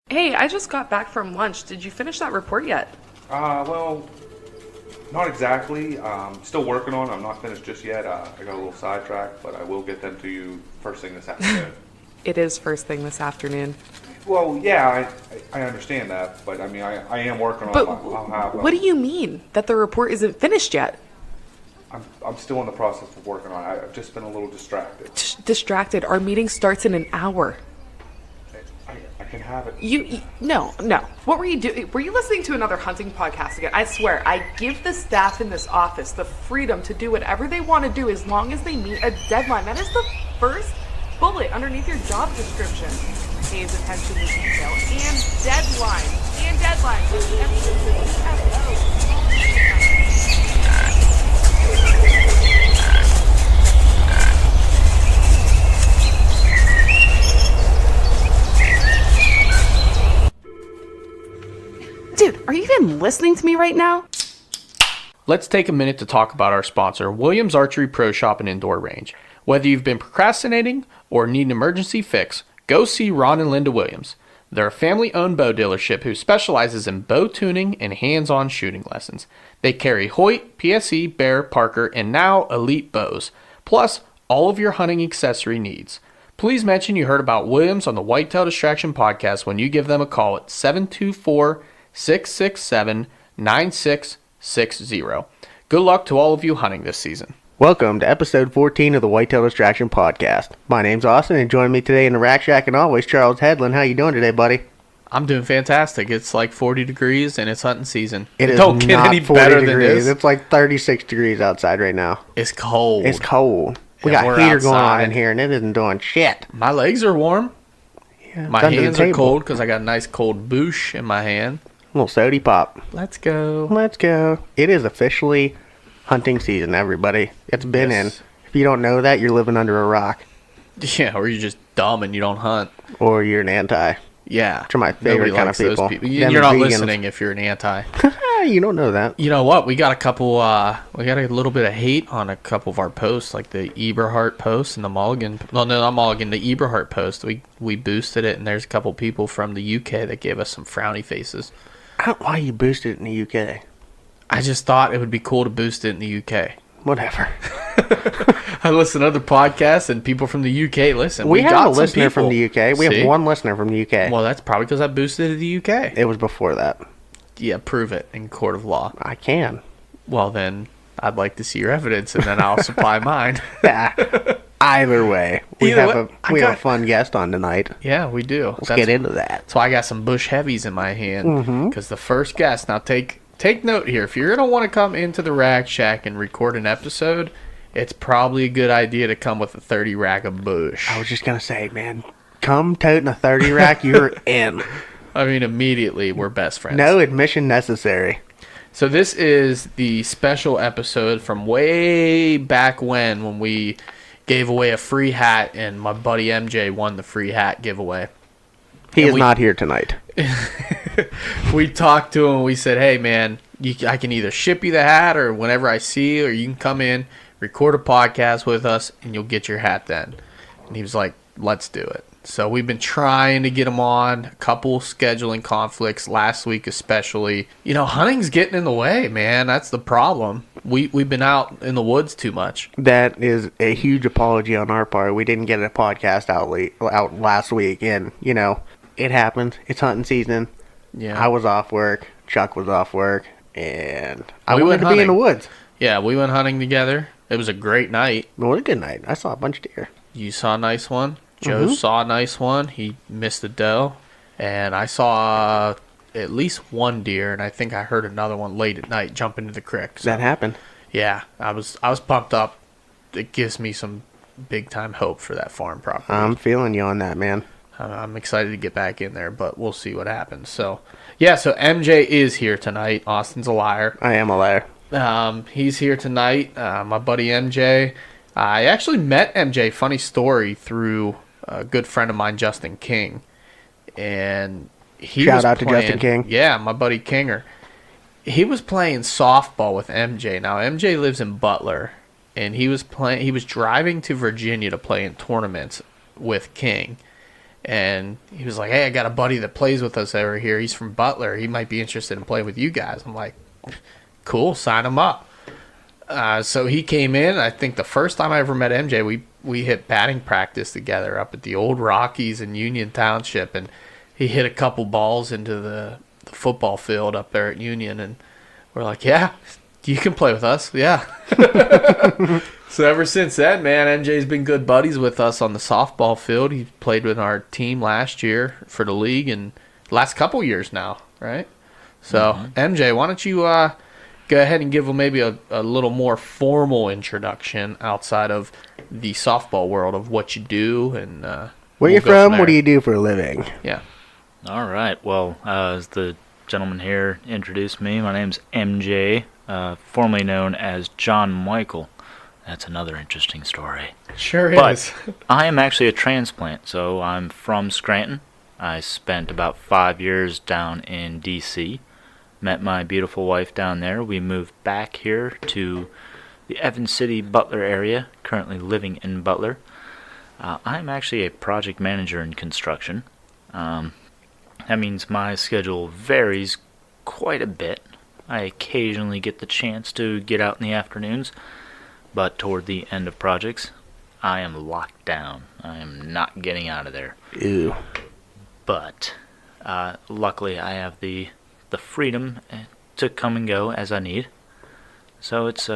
Hey, I just got back from lunch. Did you finish that report yet? Well, not exactly. Still working on it. I'm not finished just yet. I got a little sidetracked, but I will get them to you first thing this afternoon. It is first thing this afternoon. Well, yeah, I understand that, but I mean, I am working on But it. I'll have, what do you mean that the report isn't finished yet? I'm still in the process of working on it. I've just been a little distracted. Distracted. Our meeting starts in an hour. I can have it. No. What were you doing? Were you listening to another hunting podcast again? I swear, I give the staff in this office the freedom to do whatever they want to do as long as they meet a deadline. That is the first bullet underneath your job description. Pays attention to detail and deadlines. And deadlines. With emphasis. Dude, are you even listening to me right now? Let's take a minute to talk about our sponsor, Williams Archery Pro Shop and Indoor Range. Whether you've been procrastinating or need an emergency fix, go see Ron and Linda Williams. They're a family-owned bow dealership who specializes in bow tuning and hands-on shooting lessons. They carry Hoyt, PSE, Bear, Parker, and now Elite bows, plus all of your hunting accessory needs. Please mention you heard about Williams on the Whitetail Distraction Podcast when you give them a call at 724-667-9660. Good luck to all of you hunting this season. Welcome to episode 14 of the Whitetail Distraction Podcast. My name's Austin, and joining me today in the Rack Shack and always Charles Headland. How you doing today, buddy? I'm doing fantastic. It's like 40 degrees and it's hunting season. It don't get any better than this. It's like 36 degrees outside right now. It's cold. It's cold. We And got we're heater going on outside. in here, and it isn't doing shit. My legs are warm. Yeah, My it's under the hands are table. cold because I got a nice cold boosh in my hand. Little sody pop. Let's go. Let's go. It is officially hunting season, everybody. It's been Yes. in. If you don't know that, you're living under a rock, Yeah, or you're just dumb and you don't hunt. or you're an anti. Yeah. Which are my favorite Nobody kind likes of those people. You- Them You're not vegans. listening if you're an anti. You don't know that. You know what? We got a couple, we got a little bit of hate on a couple of our posts, like the Eberhart post and the Mulligan. Well, no, not Mulligan, the Eberhart post. We boosted it, and there's a couple people from the UK that gave us some frowny faces. I don't know why you boosted it in the UK. I just thought it would be cool to boost it in the UK. Whatever. I listen to other podcasts, and people from the UK listen. We have got a some listener from people. the UK. We See? have one listener from the UK. Well, that's probably because I boosted it to the UK. It was before that. Yeah, prove it in court of law. I can. Well, then I'd like to see your evidence, and then I'll supply mine. Either way, we Either have way, a have a fun guest on tonight. Yeah, we do. Let's get into that. So I got some bush heavies in my hand because the first guest. Now take note here. If you're gonna want to come into the Rack Shack and record an episode, it's probably a good idea to come with a 30 rack of bush. I was just gonna say, man, come toting a 30 rack, you're in. I mean, immediately we're best friends. No admission necessary. So this is the special episode from way back when we gave away a free hat, and my buddy MJ won the free hat giveaway. He And is we- not here tonight. We talked to him and we said, hey man, I can either ship you the hat or whenever I see you, or you can come in, record a podcast with us, and you'll get your hat then. And he was like, let's do it. So we've been trying to get him on, a couple scheduling conflicts last week especially. You know, hunting's getting in the way, man. That's the problem. We've been out in the woods too much. That is a huge apology on our part. We didn't get a podcast out last week, and you know it happens. It's hunting season. Yeah. I was off work. Chuck was off work, and I We wanted went to be in the hunting. woods. Yeah, we went hunting together. It was a great night. What a good night! I saw a bunch of deer. You saw a nice one. Joe saw a nice one. He missed the doe. And I saw at least one deer, and I think I heard another one late at night jump into the creek. So, That happened. yeah, I was pumped up. It gives me some big time hope for that farm property. I'm feeling you on that, man. I'm excited to get back in there, but we'll see what happens. So, yeah, so MJ is here tonight. Austin's a liar. I am a liar. He's here tonight. My buddy MJ. I actually met MJ, funny story, through a good friend of mine, Justin King. And he Shout was out to playing, Justin King. Yeah, my buddy Kinger. He was playing softball with MJ. Now, MJ lives in Butler. And he was driving to Virginia to play in tournaments with King. And he was like, hey, I got a buddy that plays with us over here. He's from Butler. He might be interested in playing with you guys. I'm like, cool, sign him up. So he came in. I think the first time I ever met MJ, we hit batting practice together up at the old Rockies in Union Township, and he hit a couple balls into the football field up there at Union, and we're like, yeah, you can play with us. Yeah. So ever since then, man, MJ's been good buddies with us on the softball field. He played with our team last year for the league and last couple years now, right? So, MJ, why don't you go ahead and give him maybe a little more formal introduction outside of the softball world of what you do and Where you from? What do you do for a living? Yeah. All right. Well, as the gentleman here introduced me, my name's MJ, formerly known as John Michael. That's another interesting story. Sure But is. I am actually a transplant, so I'm from Scranton. I spent about 5 years down in D.C., met my beautiful wife down there. We moved back here to the Evans City, Butler area, currently living in Butler. I'm actually a project manager in construction. That means my schedule varies quite a bit. I occasionally get the chance to get out in the afternoons, but toward the end of projects, I am locked down. I am not getting out of there. Ew. But luckily, I have the freedom to come and go as I need. So it's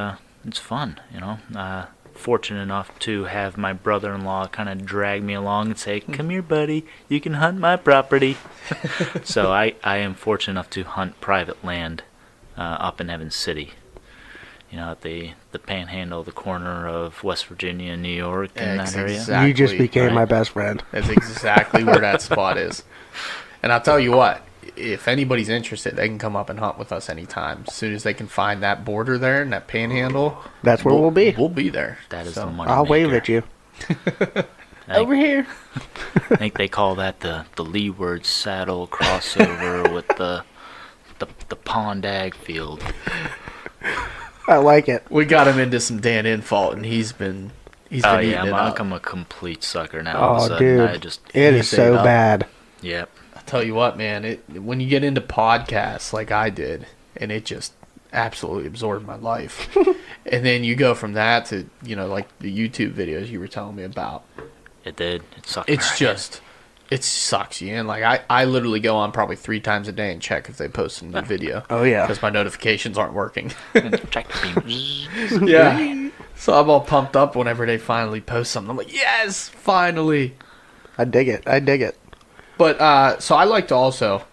fun, you know. Fortunate enough to have my brother-in-law kind of drag me along and say, "Come here, buddy. You can hunt my property." So I am fortunate enough to hunt private land up in Evans City. You know, at the panhandle, the corner of West Virginia and New York, in that area. Exactly, You just became right. my best friend. That's exactly where that spot is. And I'll tell you what, if anybody's interested, they can come up and hunt with us anytime. As soon as they can find that border there and that panhandle, That's where we'll be. We'll be there. That is So, the money I'll wave maker. at you. over here. I think they call that the leeward saddle crossover with the pond ag field. I like it. We got him into some Dan Infault, and he's been Oh eating yeah, it up. I'm a complete sucker now. All of a Oh, sudden, I dude. just It is Eat it so up. bad. yep. I'll tell you what, man, when you get into podcasts like I did, and it just absolutely absorbed my life. And then you go from that to, you know, like the YouTube videos you were telling me about. It did. It sucked. me It's right just, it sucks you in. Like, I literally go on probably 3 times a day and check if they post a new video. Oh, yeah. Because my notifications aren't working. in. Check the beam. Yeah. So I'm all pumped up whenever they finally post something. I'm like, yes, finally. I dig it. I dig it. But, so I like to also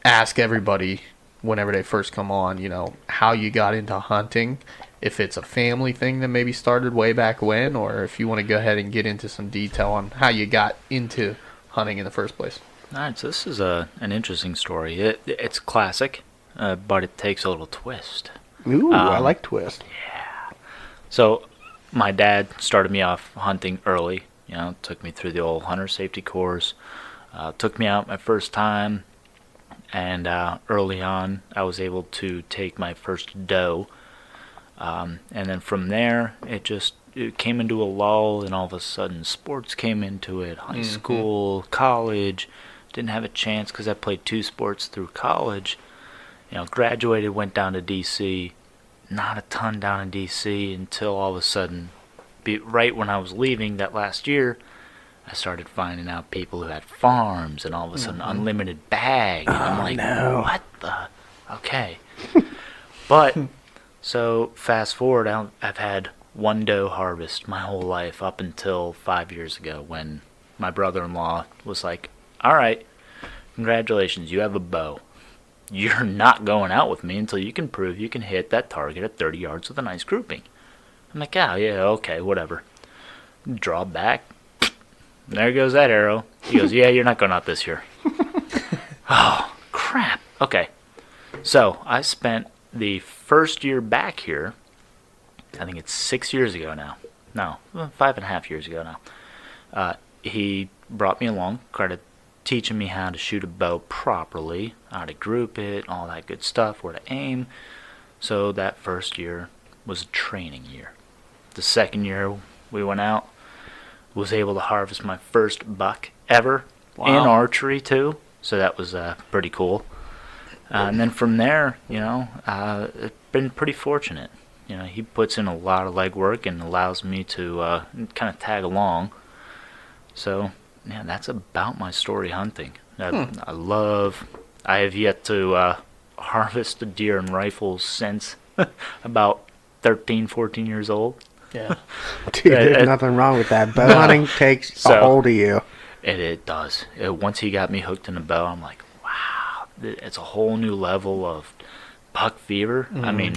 ask everybody whenever they first come on, you know, how you got into hunting. If it's a family thing that maybe started way back when, or if you want to go ahead and get into some detail on how you got into hunting in the first place. All right, so this is an interesting story. It's classic, but it takes a little twist. Ooh, I like twist. So my dad started me off hunting early. You know, took me through the old hunter safety course. Took me out my first time, and early on I was able to take my first doe. And then from there, it came into a lull, and all of a sudden sports came into it. High school, college. Didn't have a chance because I played 2 sports through college. You know, graduated, went down to D.C. Not a ton down in D.C. until all of a sudden, right when I was leaving that last year, I started finding out people who had farms and all of a sudden unlimited bag. And I'm like, no. what the? Okay. But, so fast forward, I've had one doe harvest my whole life up until 5 years ago when my brother-in-law was like, all right, congratulations, you have a bow. You're not going out with me until you can prove you can hit that target at 30 yards with a nice grouping. I'm like, oh, yeah, okay, whatever. Draw back. There goes that arrow. He goes, yeah, you're not going out this year. Oh, crap. Okay. So I spent the first year back here, I think it's 6 years ago now. No, 5.5 years ago now. He brought me along, started teaching me how to shoot a bow properly, how to group it, all that good stuff, where to aim. So that first year was a training year. The second year we went out, was able to harvest my first buck ever Wow. in archery too. So that was pretty cool. And then from there, I've been pretty fortunate. He puts in a lot of legwork and allows me to kind of tag along. So, yeah, that's about my story hunting. I have yet to harvest a deer and rifles since about 13, 14 years old. Yeah. Dude, there's nothing wrong with that. Bow hunting takes a hold of you. It does. Once he got me hooked in a bow, I'm like, wow, it's a whole new level of buck fever. I mean,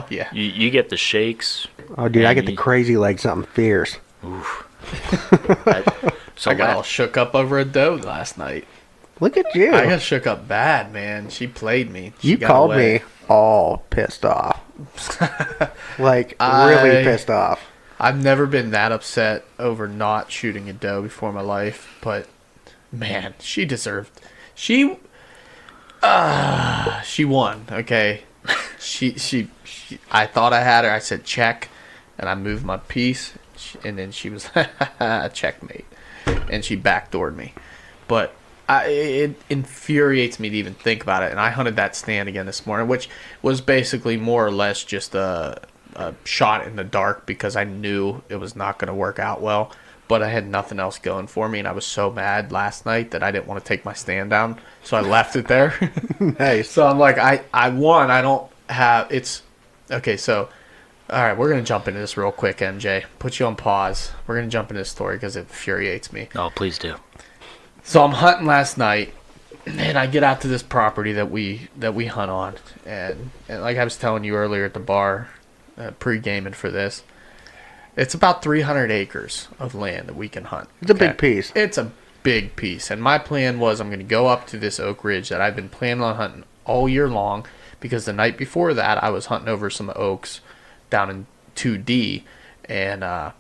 Yeah. you get the shakes. Oh, dude, I get the crazy like something fierce. Oof. I got all shook up over a doe last night. Look at you. I got shook up bad, man. She played me. She You got called away. me all pissed off. Like, really pissed off. I've never been that upset over not shooting a doe before in my life, but man, she deserved. She won. Okay, she. I thought I had her. I said check, and I moved my piece, and then she was checkmate, and she backdoored me. But it infuriates me to even think about it. And I hunted that stand again this morning, which was basically more or less just a shot in the dark because I knew it was not going to work out well. But I had nothing else going for me, and I was so mad last night that I didn't want to take my stand down, so I left it there. Nice. So I'm like, I won. I don't have it's okay. So all right, we're gonna jump into this real quick, MJ. Put you on pause. We're gonna jump into this story because it infuriates me. Oh, please do. So I'm hunting last night, and I get out to this property that we hunt on, and like I was telling you earlier at the bar, pre-gaming for this, it's about 300 acres of land that we can hunt. It's a big piece. It's a big piece, and my plan was I'm going to go up to this oak ridge that I've been planning on hunting all year long, because the night before that I was hunting over some oaks down in 2D and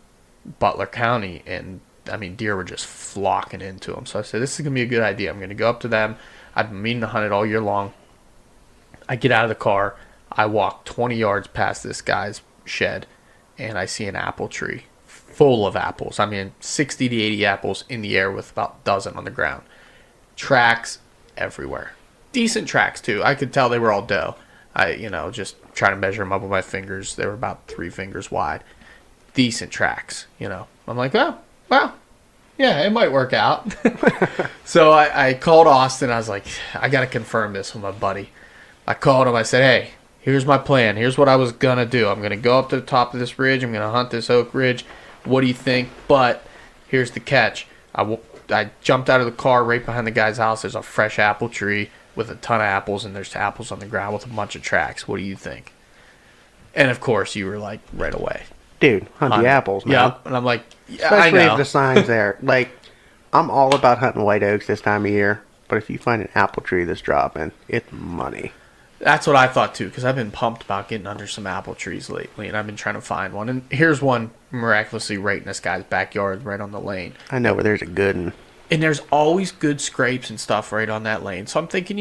Butler County, and I mean, deer were just flocking into them. So I said, this is going to be a good idea. I'm going to go up to them. I've been meaning to hunt it all year long. I get out of the car. I walk 20 yards past this guy's shed, and I see an apple tree full of apples. I mean, 60 to 80 apples in the air with about a dozen on the ground. Tracks everywhere. Decent tracks, too. I could tell they were all doe. Just trying to measure them up with my fingers. They were about 3 fingers wide. Decent tracks, I'm like, well, yeah, it might work out. So I called Austin. I was like, I got to confirm this with my buddy. I called him. I said, hey, here's my plan. Here's what I was going to do. I'm going to go up to the top of this ridge. I'm going to hunt this oak ridge. What do you think? But here's the catch. I jumped out of the car right behind the guy's house. There's a fresh apple tree with a ton of apples, and there's apples on the ground with a bunch of tracks. What do you think? And, of course, you were like, right away. Dude, hunt the apples, man. Yeah, and I'm like, yeah, Especially I know. if the sign's there. Like, I'm all about hunting white oaks this time of year, but if you find an apple tree that's dropping, it's money. That's what I thought too, because I've been pumped about getting under some apple trees lately, and I've been trying to find one. And here's one miraculously right in this guy's backyard, right on the lane. I know where there's a good one. And there's always good scrapes and stuff right on that lane. So I'm thinking,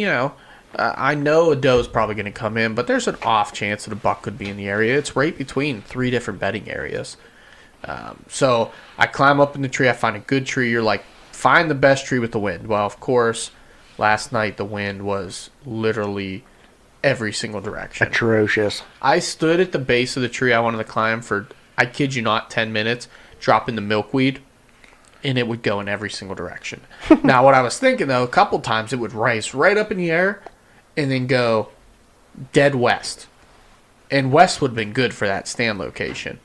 I know a doe's probably going to come in, but there's an off chance that a buck could be in the area. It's right between 3 different bedding areas. So I climb up in the tree. I find a good tree. You're like, find the best tree with the wind. Well, of course, last night the wind was literally every single direction. Atrocious. I stood at the base of the tree I wanted to climb for, I kid you not, 10 minutes, dropping the milkweed, and it would go in every single direction. Now, what I was thinking, though, a couple times it would rise right up in the air and then go dead west. And west would have been good for that stand location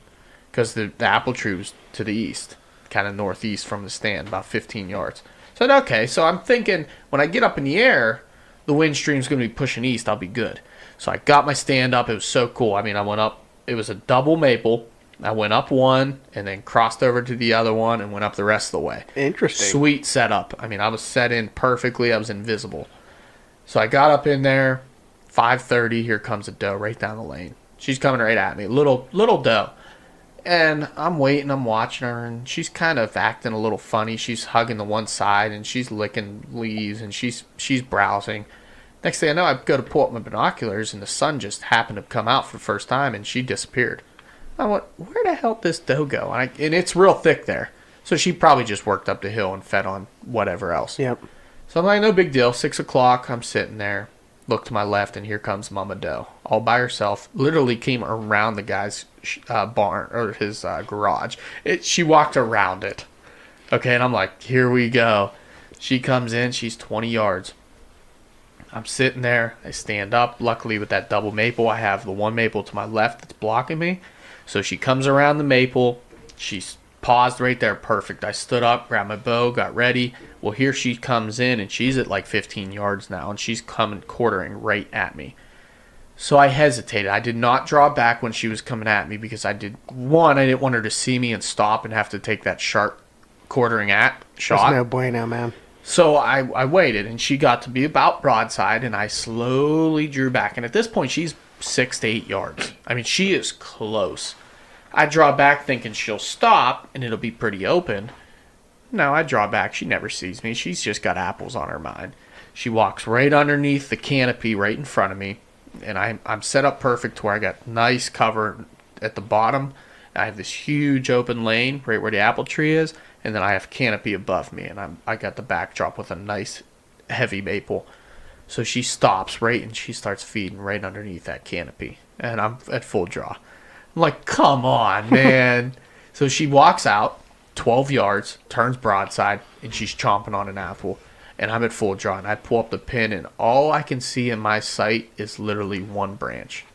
because the apple tree was to the east, kind of northeast from the stand, about 15 yards. So, okay, so I'm thinking when I get up in the air, the wind stream's going to be pushing east, I'll be good. So I got my stand up. It was so cool. I mean, I went up. It was a double maple. I went up one and then crossed over to the other one and went up the rest of the way. Interesting. Sweet setup. I mean, I was set in perfectly. I was invisible. So I got up in there, 5:30. Here comes a doe right down the lane. She's coming right at me. Little doe. And I'm waiting. I'm watching her, and she's kind of acting a little funny. She's hugging the one side, and she's licking leaves, and she's browsing. Next thing I know, I go to pull up my binoculars, and the sun just happened to come out for the first time, and she disappeared. I went, where the hell did this doe go? And it's real thick there. So she probably just worked up the hill and fed on whatever else. Yep. So I'm like, no big deal. 6 o'clock, I'm sitting there. Look to my left, and here comes Mama Doe, all by herself. Literally came around the guy's barn or his garage. She walked around it. Okay, and I'm like, here we go. She comes in. She's 20 yards. I'm sitting there. I stand up. Luckily, with that double maple, I have the one maple to my left that's blocking me. So she comes around the maple. She's paused right there. Perfect. I stood up, grabbed my bow, got ready. Well, here she comes in, and she's at like 15 yards now, and she's coming quartering right at me. So I hesitated. I did not draw back when she was coming at me because I didn't want her to see me and stop and have to take that sharp quartering shot. That's no bueno, man. So I waited, and she got to be about broadside, and I slowly drew back. And at this point, she's 6 to 8 yards. I mean, she is close. I draw back thinking she'll stop, and it'll be pretty open. No, I draw back. She never sees me. She's just got apples on her mind. She walks right underneath the canopy right in front of me, and I'm set up perfect to where I got nice cover at the bottom. I have this huge open lane right where the apple tree is, and then I have canopy above me, and I got the backdrop with a nice heavy maple. So she stops right, and she starts feeding right underneath that canopy, and I'm at full draw. I'm like, come on, man. So she walks out 12 yards, turns broadside, and she's chomping on an apple. And I'm at full draw, and I pull up the pin, and all I can see in my sight is literally one branch.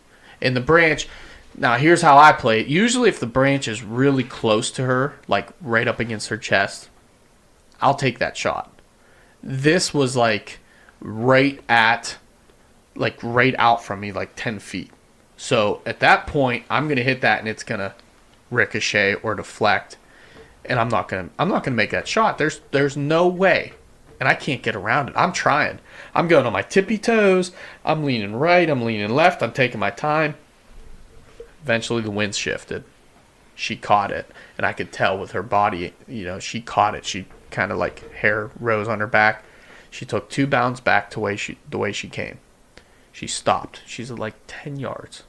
And the branch, now here's how I play it. Usually if the branch is really close to her, like right up against her chest, I'll take that shot. This was like right out from me, like 10 feet. So at that point, I'm going to hit that, and it's going to ricochet or deflect. And I'm not gonna make that shot. There's no way, and I can't get around it. I'm trying. I'm going on my tippy toes. I'm leaning right. I'm leaning left. I'm taking my time. Eventually, the wind shifted. She caught it, and I could tell with her body. She caught it. She kind of like hair rose on her back. She took 2 bounds back to the way she came. She stopped. She's at like 10 yards.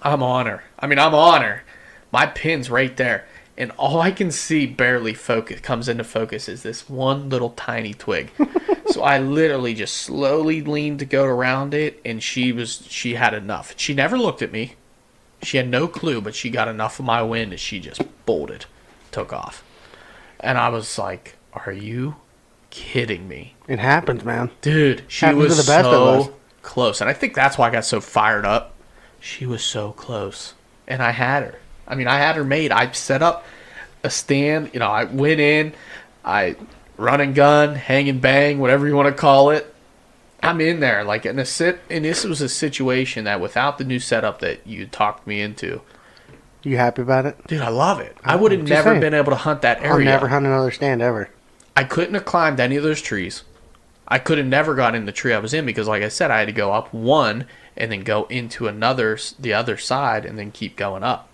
I'm on her. My pin's right there. And all I can see barely comes into focus is this one little tiny twig. So I literally just slowly leaned to go around it, and she had enough. She never looked at me. She had no clue, but she got enough of my wind, and she just bolted, took off. And I was like, are you kidding me? It happens, man. Dude, she Happens was to the best of us. so close. And I think that's why I got so fired up. She was so close. And I had her. I had her made. I set up a stand. I went in. I run and gun, hang and bang, whatever you want to call it. I'm in there. And this was a situation that without the new setup that you talked me into. You happy about it? Dude, I love it. I would have never been able to hunt that area. I'll never hunt another stand ever. I couldn't have climbed any of those trees. I could have never got in the tree I was in because, like I said, I had to go up one and then go into the other side and then keep going up.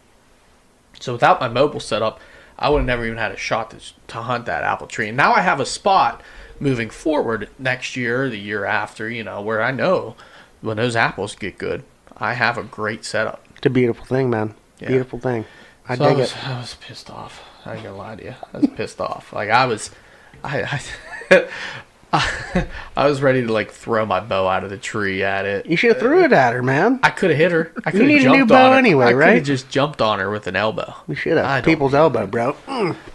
So without my mobile setup, I would have never even had a shot to hunt that apple tree. And now I have a spot moving forward next year, the year after, where I know when those apples get good, I have a great setup. It's a beautiful thing, man. Yeah. Beautiful thing. I was pissed off. I ain't gonna lie to you. I was pissed off. I was ready to throw my bow out of the tree at it. You should have threw it at her, man. I could have hit her. I could You have need a jumped new bow on her. anyway, I right? could have just jumped on her with an elbow. You should have. I don't People's need elbow, bro.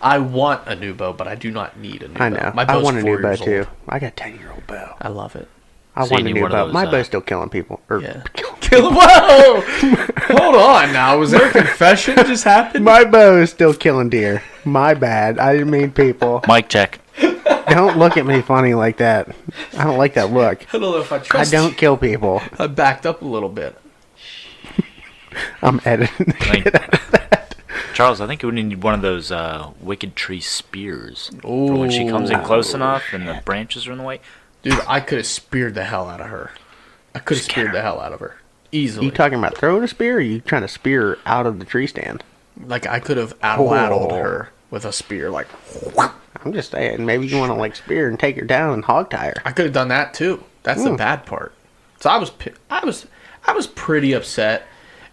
I want a new bow, but I do not need a new bow. I know. My I bow's want a 4 new bow years too. old. I got a 10-year-old bow. I love it. I So want you a need new one of bow. those, My bow's still killing people. Yeah. Whoa! Hold on now. Was there a confession just happened? My bow is still killing deer. My bad. I didn't mean people. Mic check. Don't look at me funny like that. I don't like that look. I don't know if I I trust don't kill people. I backed up a little bit. I'm editing the shit out of that. Charles, I think you would need one of those wicked tree spears. For when she comes in close enough and the branches are in the way. Dude, I could have speared the hell out of her. I could have speared the hell out of her. Easily. You talking about throwing a spear, or are you trying to spear out of the tree stand? I could have addled her with a spear. I'm just saying, maybe you want to spear and take her down and hog tie her. I could have done that too. That's the bad part. So I was pretty upset.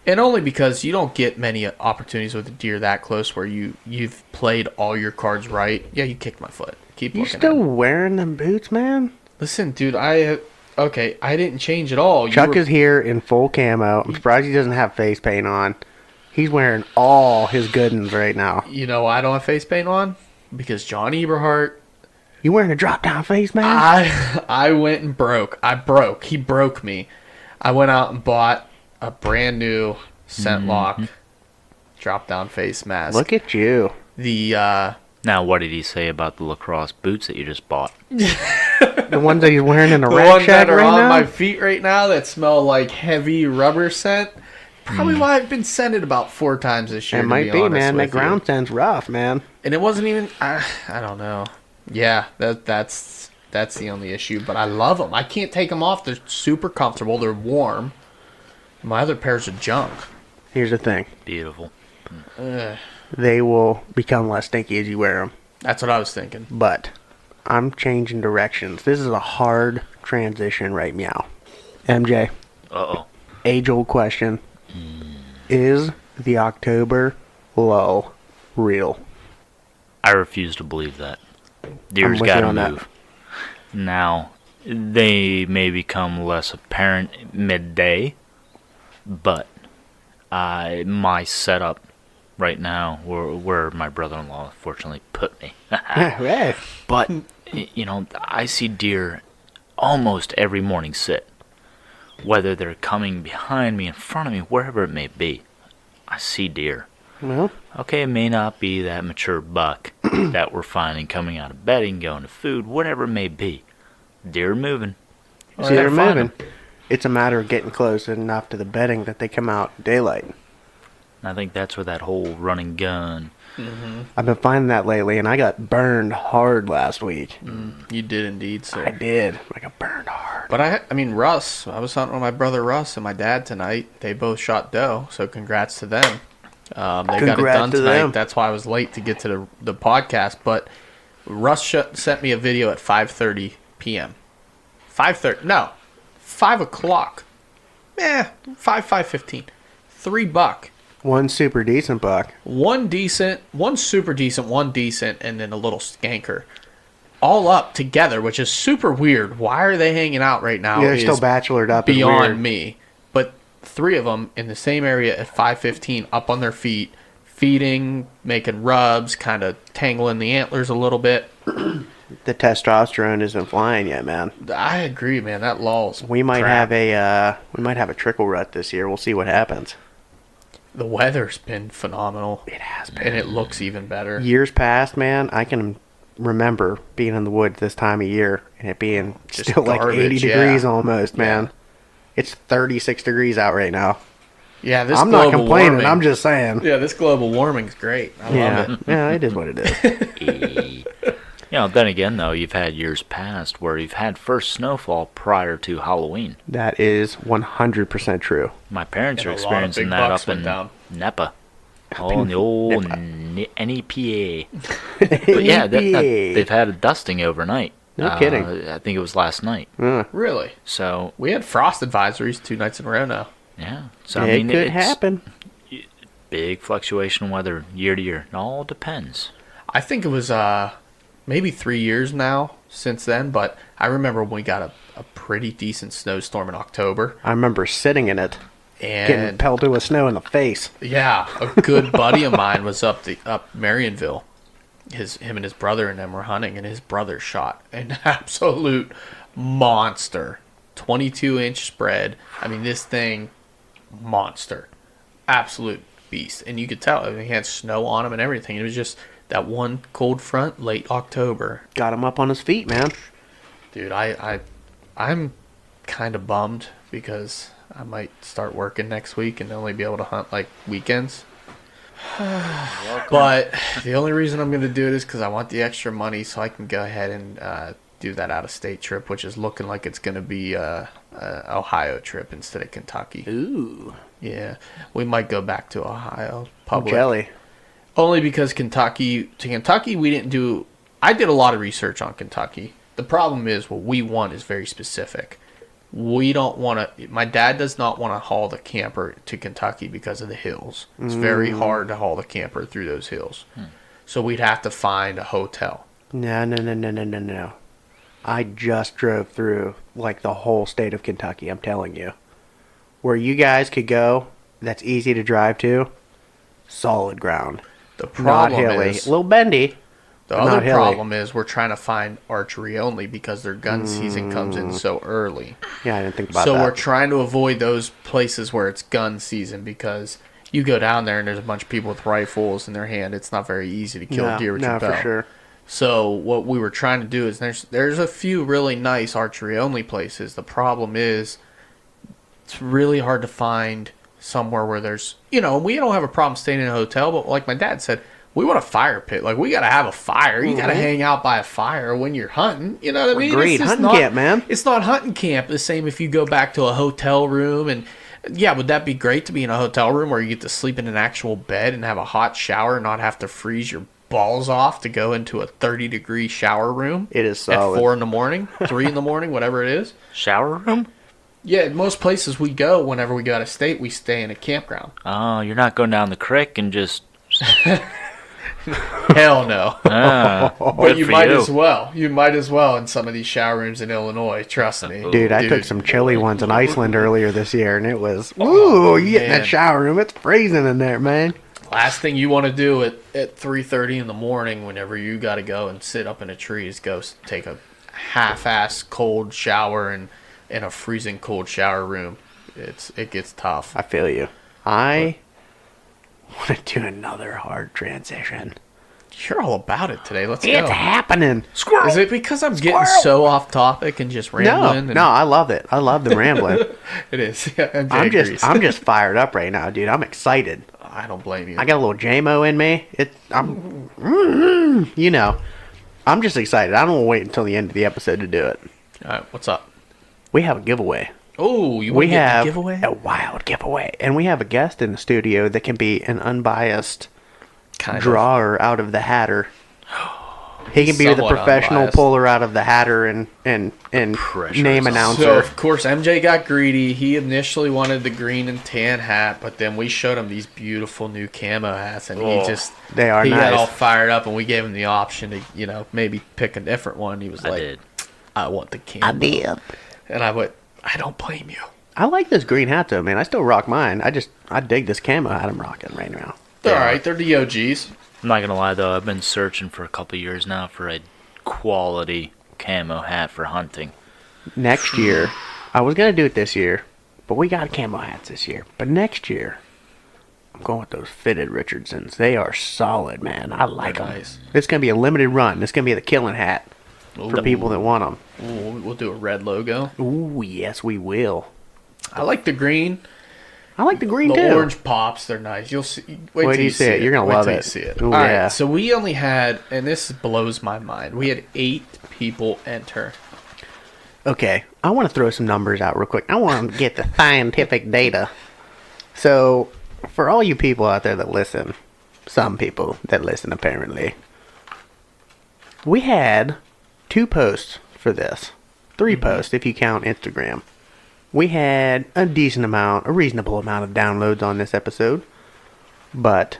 And only because you don't get many opportunities with a deer that close where you've played all your cards right. Yeah, you kicked my foot. Keep You looking still at it. wearing them boots, man? Listen, dude, I didn't change at all. Chuck is here in full camo. I'm surprised he doesn't have face paint on. He's wearing all his good ones right now. You know why I don't have face paint on? Because John Eberhart, You wearing a drop down face, man? I went and broke. He broke me. I went out and bought a brand new scent lock drop down face mask. Look at you. The Now, what did he say about the lacrosse boots that you just bought? The ones that he's wearing in a the rack ones shack that are right on now? my feet right now that smell like heavy rubber scent. Probably why I've been scented about 4 times this year. It to might be, honest man. That with you. ground scent's rough, man. And it wasn't even. I don't know. Yeah, that's the only issue. But I love them. I can't take them off. They're super comfortable. They're warm. My other pairs are junk. Here's the thing. Beautiful. They will become less stinky as you wear them. That's what I was thinking. But I'm changing directions. This is a hard transition right meow. MJ, Uh-oh. age-old question. Is the October lull real? I refuse to believe that. I'm Deer's with you got to on that. move. Now, they may become less apparent midday, but my setup right now, where my brother-in-law fortunately put me, Right. but, I see deer almost every morning sit. Whether they're coming behind me, in front of me, wherever it may be, I see deer. Well, Okay, it may not be that mature buck that we're finding coming out of bedding, going to food, whatever it may be. Deer are moving. see, they're moving. It's a matter of getting close enough to the bedding that they come out daylight. And I think that's where that whole running gun. I've been finding that lately, and I got burned hard last week. You did indeed, sir. I did. I got burned hard. But I mean, Russ. I was hunting with my brother Russ and my dad tonight. They both shot doe, so congrats to them. They got it Congrats done to tonight. them. That's why I was late to get to the podcast. But Russ sent me a video at 5:30 p.m. 5:30? No, 5 o'clock. 5:15. $3. One super decent buck. One decent, one super decent, one decent, and then a little skanker. All up together, which is super weird. Why are they hanging out right now? Yeah, they're is still bachelored up. It's beyond weird. me. But 3 of them in the same area at 5:15, up on their feet, feeding, making rubs, kind of tangling the antlers a little bit. The testosterone isn't flying yet, man. I agree, man. That lulls. We might crap. have a trickle rut this year. We'll see what happens. The weather's been phenomenal. It has been. And it looks even better. Years past, man, I can remember being in the woods this time of year and it being Just still like 80 garbage, degrees yeah. almost, man. It's 36 degrees out right now. Yeah, this I'm not global complaining. warming- I'm just saying. Yeah, this global warming's great. I love it. Yeah, it is what it is. Then again, though, you've had years past where you've had first snowfall prior to Halloween. That is 100% true. My parents And are a lot of experiencing big that bucks up went in down. Napa. Oh, in the old NEPA. But yeah, they've had a dusting overnight. No kidding. I think it was last night. Really? So, We had frost advisories 2 nights in a row now. yeah. So, It could it's happen. big fluctuation in weather year to year. It all depends. I think it was maybe 3 years now since then, but I remember when we got a pretty decent snowstorm in October. I remember sitting in it, getting And pelted with snow in the face. yeah, a good buddy of mine was up Marionville. Him and his brother and them were hunting, and his brother shot an absolute monster. 22-inch spread. I mean, this thing, monster. Absolute beast. And you could tell, I mean, he had snow on him and everything. It was just that one cold front, late October. Got him up on his feet, man. Dude, I'm kind of bummed because I might start working next week and only be able to hunt like weekends. But the only reason I'm going to do it is because I want the extra money so I can go ahead and do that out-of-state trip, which is looking like it's going to be a Ohio trip instead of Kentucky. Ooh. Yeah, we might go back to Ohio. Public. Jelly. Only because Kentucky, we didn't do... I did a lot of research on Kentucky. The problem is what we want is very specific. we don't want to. My dad does not want to haul the camper to Kentucky because of the hills. It's very hard to haul the camper through those hills. So we'd have to find a hotel. No. I just drove through like the whole state of Kentucky, I'm telling you. Where you guys could go, that's easy to drive to, solid ground. The problem not hilly. is A little bendy. the but not other hilly. problem is we're trying to find archery only because their gun season comes in so early. Yeah, I didn't think about So that. we're trying to avoid those places where it's gun season because you go down there and there's a bunch of people with rifles in their hand. It's not very easy to kill a deer with your bow. for sure. So what we were trying to do is there's a few really nice archery only places. The problem is it's really hard to find somewhere where there's, we don't have a problem staying in a hotel, but like my dad said, we want a fire pit. Like, we got to have a fire. You got to hang out by a fire when you're hunting. You know what I mean? Agreed. It's just Hunting camp, man. It's not hunting camp the same if you go back to a hotel room. And, yeah, would that be great to be in a hotel room where you get to sleep in an actual bed and have a hot shower and not have to freeze your balls off to go into a 30-degree shower room? It is solid. At 4 in the morning, 3 in the morning, whatever it is. Shower room? Yeah, most places we go, whenever we go out of state, we stay in a campground. Oh, you're not going down the creek and just... Hell no. Ah, But good you for might you. as well. You might as well in some of these shower rooms in Illinois. Trust me. Dude, I took some chilly ones in Iceland earlier this year, and it was, Oh, ooh, you get in man. that shower room, it's freezing in there, man. Last thing you want to do at 3:30 in the morning whenever you got to go and sit up in a tree is go take a half-ass cold shower in a freezing cold shower room. It gets tough. I feel you. I want to do another hard transition. You're all about it today. Let's It's go. happening. Is it because I'm getting so off topic and just No, rambling? no, I love it. I love the rambling. It is. Yeah, MJ agrees. I'm just fired up right now, dude. I'm excited. I don't blame you. I got a little JMO in me. I'm just excited. I don't want to wait until the end of the episode to do it. All right, what's up? We have a giveaway. Oh, you want We to get have the giveaway? a wild giveaway, and we have a guest in the studio that can be an unbiased Kind of. drawer out of the hatter. He can be the Somewhat professional unbiased. puller out of the hatter and Pressure. name So, announcer. of course, MJ got greedy. He initially wanted the green and tan hat, but then we showed him these beautiful new camo hats, and They are he got nice. all fired up, and we gave him the option to, maybe pick a different one. He was I like, did. I want the camo. I did. And I went, I don't blame you. I like this green hat though, man. I still rock mine. I dig this camo hat I'm rocking right now. They're all right. They're the OGs. I'm not gonna lie though, I've been searching for a couple years now for a quality camo hat for hunting. Next year, I was gonna do it this year, but we got camo hats this year. But next year, I'm going with those fitted Richardsons. They are solid, man. I like They're them. nice. It's gonna be a limited run. It's gonna be the killing hat for people that want them. Ooh, we'll do a red logo. Ooh, yes, we will. I like the green. I like the green The too. orange pops, they're nice. You'll see. Wait Wait till you see it. You're gonna Wait love till it. You see it. Ooh, All right. yeah. So we only had, and this blows my mind. We had 8 people enter. Okay, I want to throw some numbers out real quick. I want to get the scientific data. So, for all you people out there that listen, some people that listen apparently, we had 2 posts for this. 3 posts if you count Instagram. We had a reasonable amount of downloads on this episode, but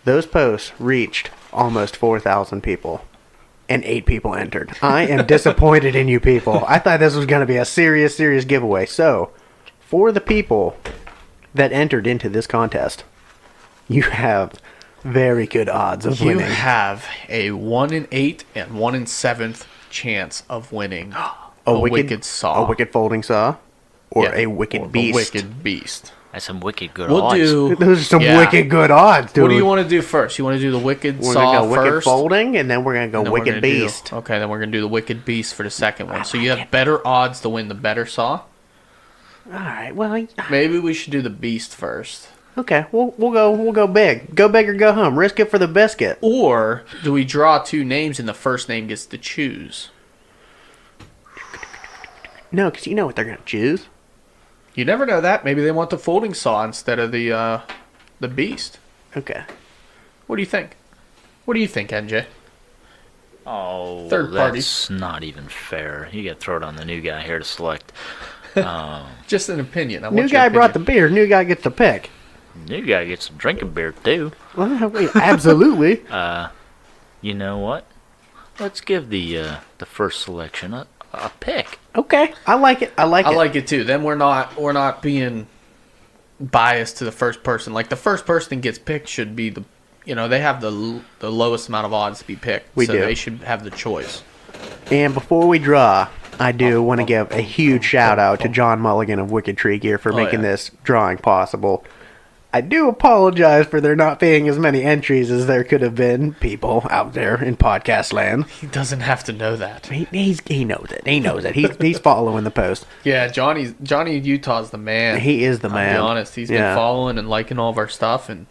those posts reached almost 4,000 people. And 8 people entered. I am disappointed in you people. I thought this was going to be a serious giveaway. So, for the people that entered into this contest, you have very good odds of You winning. have a 1 in 8 and 1 in 7th chance of winning A wicked saw. a wicked folding saw, or Yeah, a wicked or beast. A wicked beast. That's some wicked good We'll odds. do. Those are some yeah. wicked good odds, dude. What do you want to do first? You want to do the wicked We're saw gonna go wicked first? folding, and then we're gonna go and then we're wicked gonna do- beast. okay, then we're gonna do the wicked beast for the second one. So you have better odds to win the better saw. All right. Well, Maybe we should do the beast first. okay. We'll go big. Go big or go home. Risk it for the biscuit. Or do we draw 2 names and the first name gets to choose? No, because you know what they're gonna choose. You never know that. Maybe they want the folding saw instead of the beast. Okay. What do you think? What do you think, NJ? Oh, Third party. that's not even fair. You got to throw it on the new guy here to select. Just an opinion. I New want your guy brought the opinion. beer. New guy gets the pick. You gotta get some drinking beer too. Well, absolutely. You know what? Let's give the first selection a pick. Okay, I like it. I like I it. like it too. Then we're not being biased to the first person. Like the first person that gets picked should be they have the lowest amount of odds to be picked. We so do. They should have the choice. And before we draw, I do want to give a huge shout out to John Mulligan of Wicked Tree Gear for making yeah. this drawing possible. I do apologize for there not being as many entries as there could have been people out there in podcast land. He doesn't have to know that. He knows it. He knows it. He's following the post. Yeah, Johnny Utah's the man. He is the man. I'll be honest. He's Yeah. been following and liking all of our stuff, and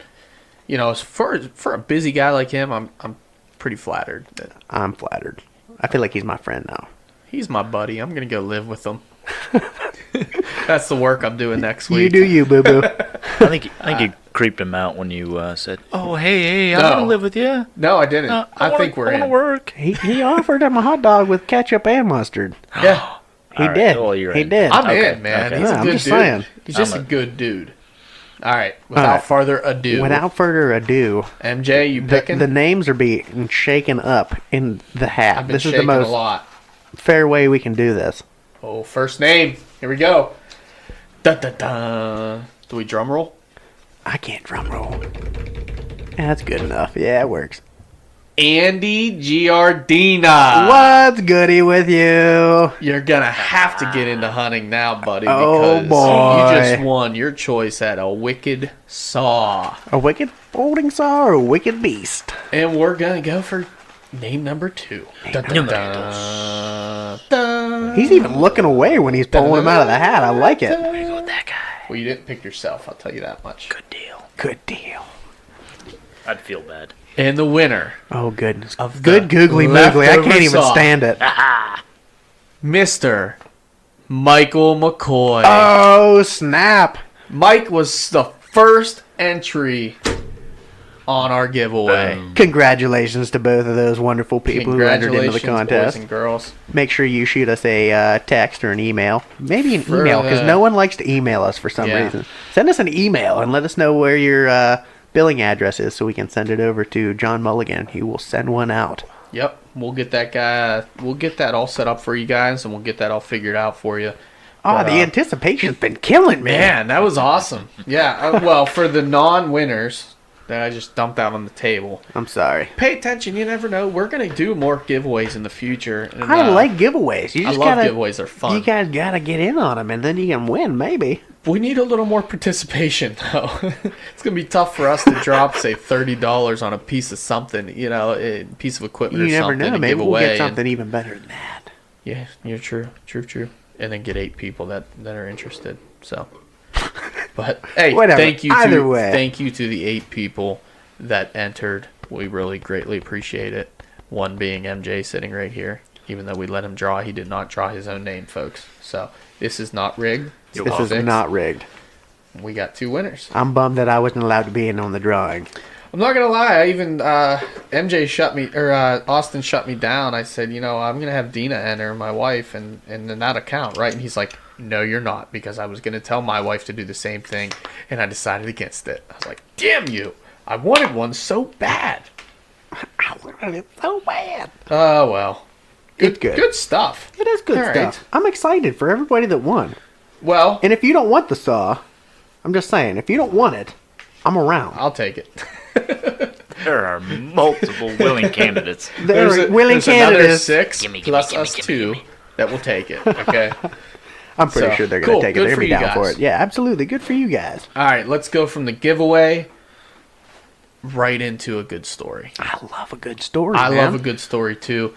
for a busy guy like him, I'm pretty flattered that I'm flattered. I feel like he's my friend now. he's my buddy. I'm gonna go live with him. That's the work I'm doing next week. You do you, boo boo. I think you creeped him out when you said, "Oh, hey, I No. want to live with you." No, I didn't. I think we're I want to in. work. He offered him a hot dog with ketchup and mustard. Yeah, He All right, did. well, you're He in. did. I'm Okay, in, man. okay. He's Yeah, a I'm good just dude. saying. He's just I'm a a- good dude. All right. Without right. further ado, Without further ado, MJ, you the picking? names are being shaken up in the hat. I've been This is shaking the a most lot. fair way we can do this. Oh, first name. Here we go. Da da da. Do we drum roll? I can't drum roll. Yeah, that's good enough. Yeah, it works. Andy Giardina. What's goody with you? You're gonna have to get into hunting now, buddy, Oh, because boy. you just won your choice at a wicked saw. A wicked folding saw or a wicked beast? And we're gonna go for name number 2. Dun, dun, dun, dun. He's even looking away when he's pulling him out of the hat. I like it. Go with that guy. Well, you didn't pick yourself, I'll tell you that much. Good deal. Good deal. I'd feel bad. And the winner, Oh, goodness. Of Good the googly moogly. I leftover can't even saw. stand it. Mr. Michael McCoy. Oh, snap. Mike was the first entry on our giveaway. Congratulations to both of those wonderful people who entered into the Congratulations, contest. boys and girls. Make sure you shoot us a text or an email. Maybe an For email, because the- no one likes to email us for some Yeah. reason. Send us an email and let us know where your billing address is so we can send it over to John Mulligan. He will send one out. Yep, we'll get that guy. We'll get that all set up for you guys, and we'll get that all figured out for you. Oh, But, the anticipation's been killing me. Man, that was awesome. Yeah, well, for the non-winners that I just dumped out on the table, I'm sorry. pay attention. You never know. We're gonna do more giveaways in the future. And, I like giveaways. You I just love gotta, giveaways. They're fun. You guys gotta get in on them, and then you can win, maybe. We need a little more participation, though. It's gonna be tough for us to drop, say, $30 on a piece of something, a piece of equipment You or never something know. to Maybe give we'll away. get something even better than that. Yeah, you're true, and then get 8 people that are interested. So, but hey, Whatever. thank you. Either way. Thank you to the 8 people that entered. We really greatly appreciate it. One being MJ sitting right here. Even though we let him draw, he did not draw his own name, folks. So this is not rigged. This is not rigged. We got 2 winners. I'm bummed that I wasn't allowed to be in on the drawing. I'm not gonna lie. I even MJ shut me, or Austin shut me down. I said, I'm gonna have Dina enter, my wife, and in that account, right? And he's like, no, you're not, because I was gonna tell my wife to do the same thing, and I decided against it. I was like, damn you! I wanted one so bad. I wanted it so bad. Oh well. It's good. Good stuff. It is good All right. stuff. I'm excited for everybody that won. Well, And if you don't want the saw, I'm just saying, if you don't want it, I'm around. I'll take it. There are multiple willing candidates. There are willing there's another candidates. 6 Gimme, plus gimme, us gimme, 2 gimme. that will take it. Okay. I'm pretty So, sure they're cool. going to take it. Good They're for going to be you down for guys. it. Yeah, absolutely. Good for you guys. All right, let's go from the giveaway right into a good story. I love a good story, I man. love a good story too.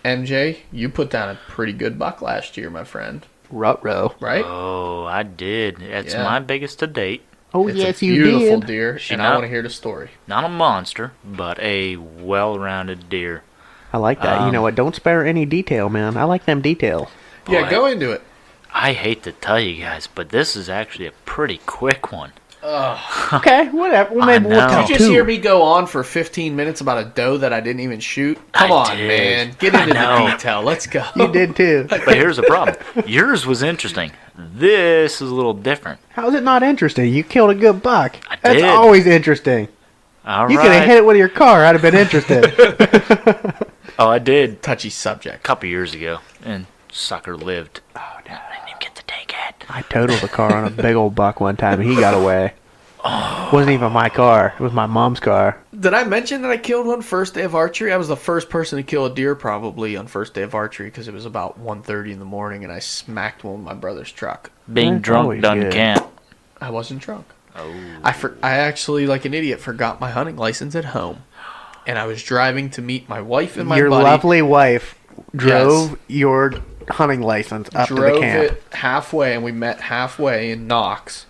MJ, you put down a pretty good buck last year, my friend. Ruh-roh. Right? Oh, I did. It's Yeah. my biggest to date. Oh, It's yes, a you beautiful did. deer, She and I not- want to hear the story. Not a monster, but a well-rounded deer. I like that. You know what? Don't spare any detail, man. I like them details. Yeah, Boy. go into it. I hate to tell you guys, but this is actually a pretty quick one. Okay, whatever. Well, maybe I we'll know. tell Did you just two. hear me go on for 15 minutes about a doe that I didn't even shoot? Come I on, did. man. Get into the know. detail. Let's go. You did too. But here's the problem. Yours was interesting. This is a little different. How's it not interesting? You killed a good buck. I That's did. always interesting. All You could have right. hit it with your car. I'd have been interested. Oh, I did Touchy a subject. couple years ago, and sucker lived. Oh, no. I didn't even get to take it. I totaled a car on a big old buck one time, and he got away. It wasn't even my car. It was my mom's car. Did I mention that I killed one first day of archery? I was the first person to kill a deer probably on first day of archery because it was about 1:30 in the morning and I smacked one with my brother's truck. Being That's drunk always done good. can't. I wasn't drunk. Oh. I actually, like an idiot, forgot my hunting license at home. And I was driving to meet my wife and my Your buddy. lovely wife drove your hunting license up to the Drove camp. it halfway, and we met halfway in Knox.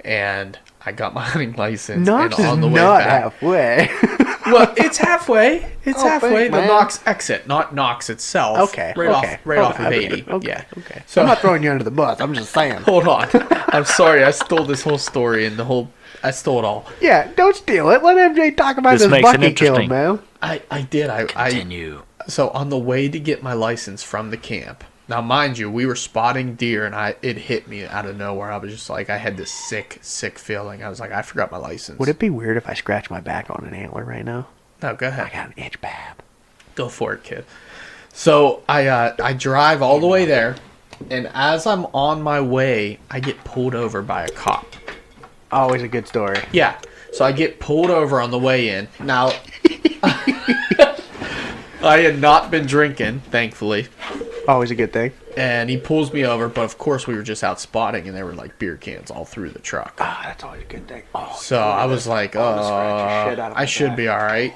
And I got my hunting license. Knox and on the is way not back, halfway. Well, it's halfway. It's Oh, halfway. thanks, The man. Knox exit, not Knox itself. Okay. Right okay. off of Okay, 80. Okay. Yeah. Okay. So- I'm not throwing you under the bus. I'm just saying. Hold on. I'm sorry. I stole this whole story and I stole it all. Yeah, don't steal it. Let MJ talk about This this makes it buck he killed, interesting. man. I did. Continue. So on the way to get my license from the camp. Now, mind you, we were spotting deer, and it hit me out of nowhere. I was just like, I had this sick feeling. I was like, I forgot my license. Would it be weird if I scratched my back on an antler right now? No, go ahead. I got an itch bad. Go for it, kid. So I drive all the way there, and as I'm on my way, I get pulled over by a cop. Always a good story. Yeah. So I get pulled over on the way in. Now, I had not been drinking, thankfully. Always a good thing. And he pulls me over, but of course we were just out spotting, and there were like beer cans all through the truck. Ah, that's always a good thing. Oh, So I was like, scratch the shit out of I my should back. be all right.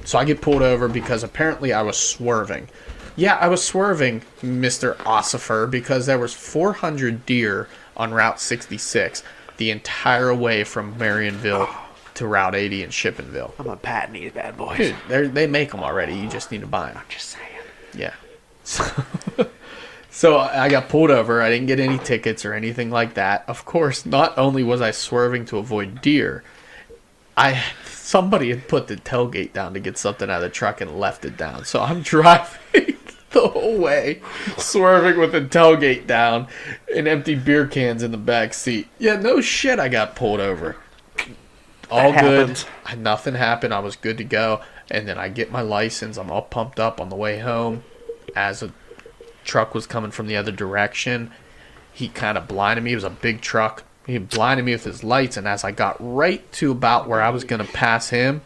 So I get pulled over because apparently I was swerving. Yeah, I was swerving, Mr. Ossifer, because there was 400 deer on Route 66 the entire way from Marionville to Route 80 in Shippenville. I'm a patent these bad boys. Dude, they make them already. You just need to buy them. Just saying. Yeah. So I got pulled over. I didn't get any tickets or anything like that. Of course, not only was I swerving to avoid deer, somebody had put the tailgate down to get something out of the truck and left it down. So I'm driving the whole way, swerving with the tailgate down and empty beer cans in the back seat. Yeah, no shit, I got pulled over. All That good. happens. Nothing happened. I was good to go. And then I get my license. I'm all pumped up on the way home. As a truck was coming from the other direction, he kind of blinded me. It was a big truck. He blinded me with his lights. And as I got right to about where I was going to pass him,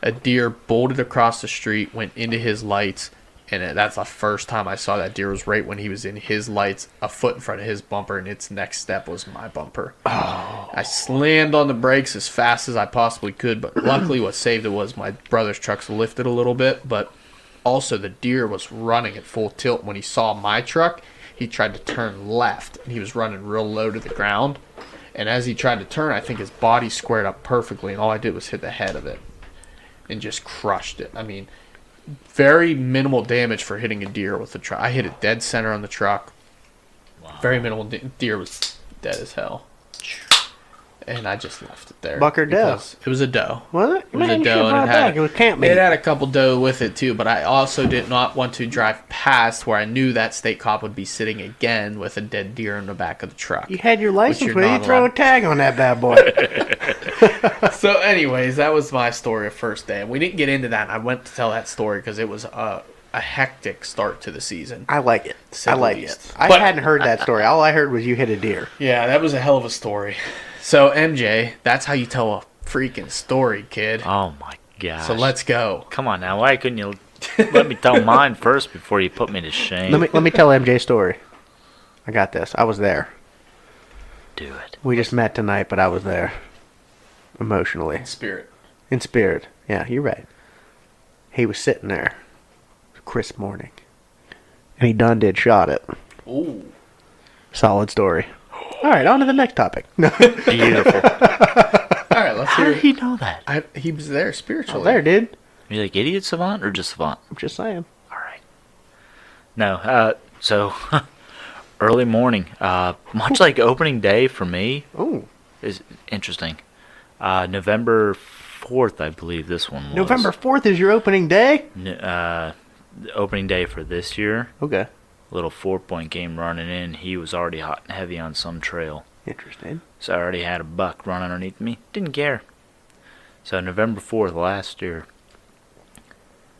a deer bolted across the street, went into his lights. And that's the first time I saw that deer was right when he was in his lights, a foot in front of his bumper, and its next step was my bumper. Oh. I slammed on the brakes as fast as I possibly could, but luckily what saved it was my brother's truck's lifted a little bit, but also the deer was running at full tilt. When he saw my truck, he tried to turn left, and he was running real low to the ground. And as he tried to turn, I think his body squared up perfectly, and all I did was hit the head of it and just crushed it. I mean, very minimal damage for hitting a deer with the truck. I hit it dead center on the truck. Wow. Very minimal. Deer was dead as hell. And I just left it there. Buck or doe? because It was a doe. Was it? It was Man, a you doe, should've and brought it back. It was camp meat. it had a couple doe with it too. But I also did not want to drive past where I knew that state cop would be sitting again with a dead deer in the back of the truck. You had your license, you're but you not throw a allowed. tag on that bad boy. So, anyways, that was my story of first day. And we didn't get into that. And I went to tell that story because it was a hectic start to the season. I like it. Say I the like least. it. I But- hadn't heard that story. All I heard was you hit a deer. Yeah, that was a hell of a story. So, MJ, that's how you tell a freaking story, kid. Oh my gosh. So let's go. Come on now. Why couldn't you let me tell mine first before you put me to shame? Let me tell MJ's story. I got this. I was there. do it. We just met tonight, but I was there. Emotionally. Spirit. In spirit. Yeah, you're right. He was sitting there. Crisp morning. And he done did shot it. Ooh. Solid story. All right, on to the next topic. No, Beautiful. All right, let's How hear did he know that? He was there spiritually. oh, there, dude. You like idiot savant or just savant? I'm just saying. All right. No, so early morning, much like opening day for me, Oh, Is interesting. November 4th, I believe this one was. November 4th is your opening day? The opening day for this year. Okay. Little 4-point game running in. He was already hot and heavy on some trail. Interesting. So I already had a buck run underneath me. Didn't care. So November 4th last year,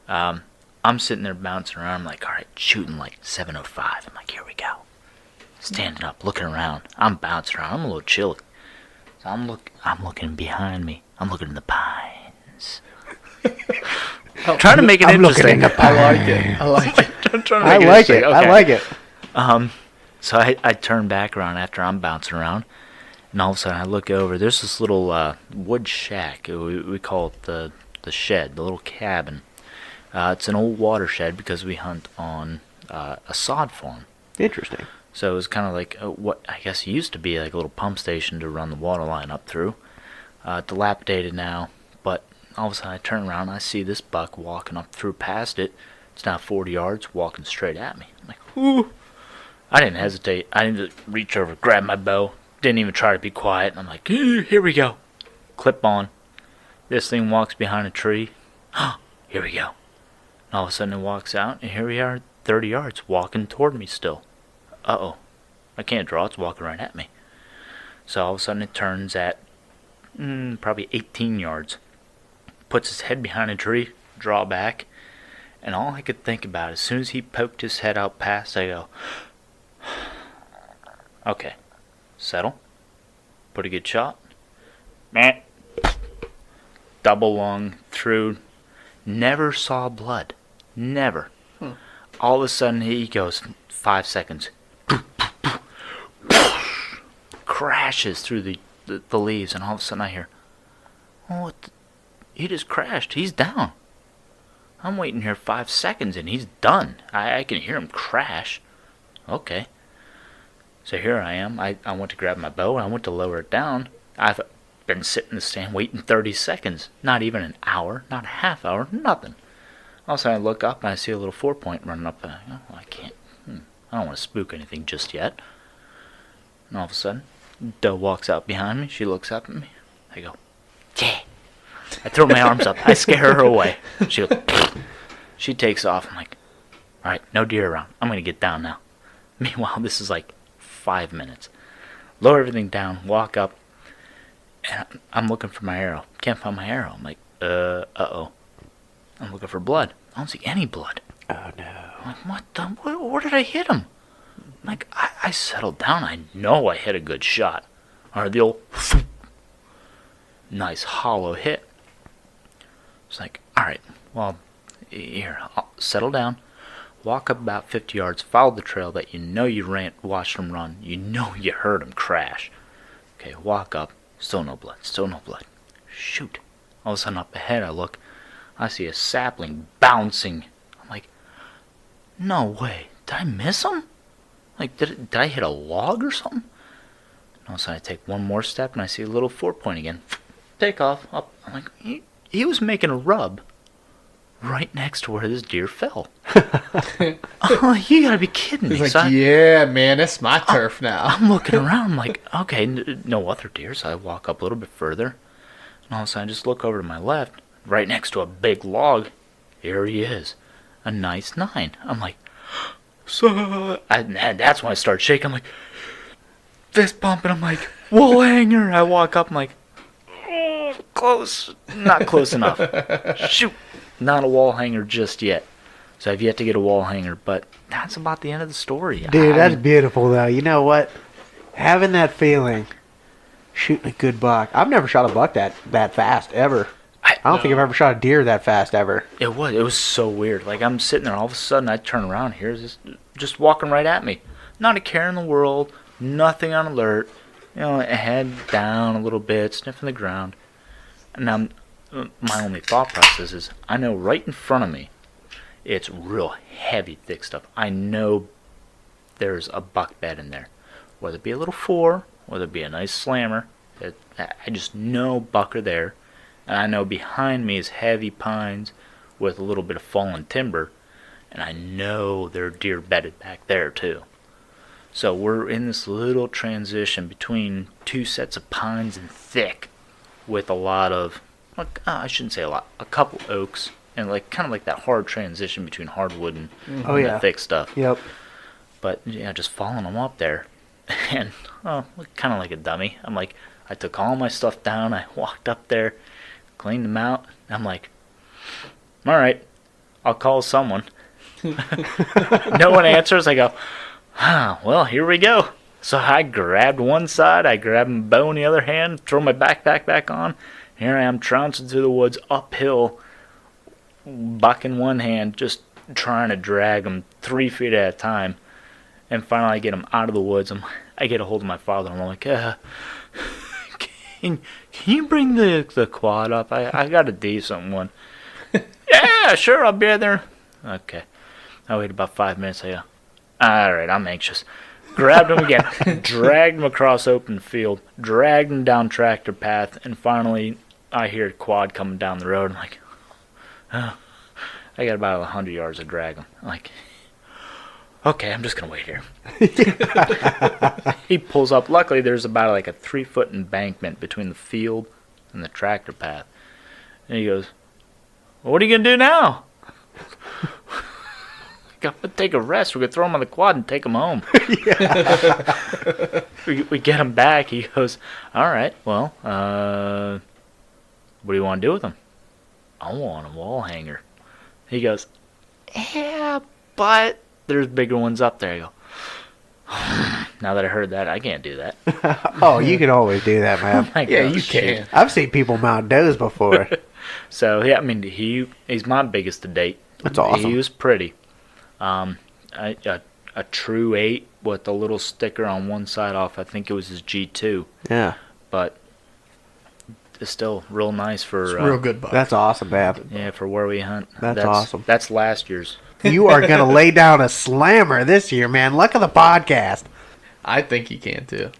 I'm sitting there bouncing around. I'm like, all right, shooting like 7:05. I'm like, here we go. Standing up, looking around. I'm bouncing around. I'm a little chilly. So I'm looking behind me. I'm looking in the pines. Trying to make it interesting. I like it. I like it. I'm trying to make interesting. Okay. I like it. So I turn back around after I'm bouncing around, and all of a sudden I look over. There's this little wood shack. We call it the shed, the little cabin. It's an old watershed because we hunt on a sod farm. Interesting. So it was kind of like what I guess it used to be like a little pump station to run the water line up through. Dilapidated now, but all of a sudden I turn around and I see this buck walking up through past it. It's now 40 yards, walking straight at me. I'm like, whoo! I didn't hesitate. I didn't reach over, grab my bow. Didn't even try to be quiet. I'm like, here we go. Clip on. This thing walks behind a tree. Here we go. And all of a sudden it walks out, and here we are, 30 yards, walking toward me still. Uh-oh. I can't draw. It's walking right at me. So all of a sudden it turns at probably 18 yards. Puts his head behind a tree, draw back. And all I could think about, as soon as he poked his head out past, I go, okay, settle. Put a good shot. Meh. Double lung through. Never saw blood. Never. All of a sudden he goes, 5 seconds. Crashes through the leaves, and all of a sudden I hear, oh, he just crashed. He's down. I'm waiting here 5 seconds, and he's done. I can hear him crash. Okay. So here I am. I went to grab my bow, and I went to lower it down. I've been sitting in the stand waiting 30 seconds. Not even an hour, not a half hour, nothing. All of a sudden I look up, and I see a little 4-point running up. And I can't. I don't want to spook anything just yet. And all of a sudden, doe walks out behind me. She looks up at me. I go, yeah. I throw my arms up. I scare her away. She goes, she takes off. I'm like, all right, no deer around. I'm going to get down now. Meanwhile, this is like 5 minutes. Lower everything down, walk up, and I'm looking for my arrow. Can't find my arrow. I'm like, uh-oh. I'm looking for blood. I don't see any blood. Oh, no. I'm like, where did I hit him? I'm like, I settled down. I know I hit a good shot. Or the old nice hollow hit. It's like, all right, well, here, I'll settle down, walk up about 50 yards, follow the trail that you know you watched him run, you know you heard him crash. Okay, walk up, still no blood, Shoot. All of a sudden up ahead I look, I see a sapling bouncing. I'm like, no way, did I miss him? Like, did I hit a log or something? And all of a sudden I take one more step and I see a little 4-point again. Take off, up, I'm like, he was making a rub right next to where this deer fell. Oh, you gotta be kidding me. He's like, yeah, man, that's my turf now. I'm looking around, I'm like, okay, no other deer, so I walk up a little bit further, and all of a sudden I just look over to my left, right next to a big log. Here he is, a nice 9. I'm like, so, and that's when I start shaking. I'm like, fist pumping. I'm like, wall hanger. I walk up, I'm like, close, not close enough. Shoot, not a wall hanger just yet. So I've yet to get a wall hanger, but that's about the end of the story. Dude, that's beautiful, though. You know what? Having that feeling, shooting a good buck. I've never shot a buck that fast, ever. I don't think I've ever shot a deer that fast, ever. It was so weird. Like, I'm sitting there, all of a sudden I turn around, here's this just walking right at me. Not a care in the world, nothing on alert. You know, head down a little bit, sniffing the ground. And my only thought process is, I know right in front of me, it's real heavy, thick stuff. I know there's a buck bed in there. Whether it be a little 4, whether it be a nice slammer, I just know buck are there. And I know behind me is heavy pines with a little bit of fallen timber. And I know there are deer bedded back there too. So we're in this little transition between two sets of pines and thick, with a lot of, I shouldn't say a lot, a couple oaks, and like kind of like that hard transition between hardwood and, Oh, and yeah. the thick stuff. Yep. But yeah, just following them up there, and kind of like a dummy. I'm like, I took all my stuff down. I walked up there, cleaned them out. I'm like, all right, I'll call someone. No one answers. I go, well, here we go. So I grabbed one side, I grabbed my bow in the other hand, throw my backpack back on. Here I am trouncing through the woods uphill, buck in one hand, just trying to drag them 3 feet at a time. And finally I get them out of the woods. I get a hold of my father, and I'm like, can you bring the quad up? I got a decent one. Yeah, sure, I'll be right there. Okay. I waited about 5 minutes. I go, all right, I'm anxious. Grabbed him again, dragged him across open field, dragged him down tractor path, and finally I hear a quad coming down the road. I'm like, I got about 100 yards to drag him. I'm like, okay, I'm just going to wait here. He pulls up. Luckily, there's about like a 3-foot embankment between the field and the tractor path. And he goes, well, what are you going to do now? I'm going to take a rest. We're going to throw him on the quad and take him home. we get him back. He goes, all right, well, what do you want to do with him? I want a wall hanger. He goes, yeah, but there's bigger ones up there. I go, now that I heard that, I can't do that. Oh, you can always do that, man. Like, Yeah, oh, you shit. can. I've seen people mount does before. So, yeah, I mean, he's my biggest to date. That's awesome. He was pretty. A true 8 with a little sticker on one side off. I think it was his G2. Yeah. But it's still real nice for... It's a real good buck. That's awesome, man. Yeah, for where we hunt. That's awesome. That's last year's. You are going to lay down a slammer this year, man. Luck of the podcast. I think he can too.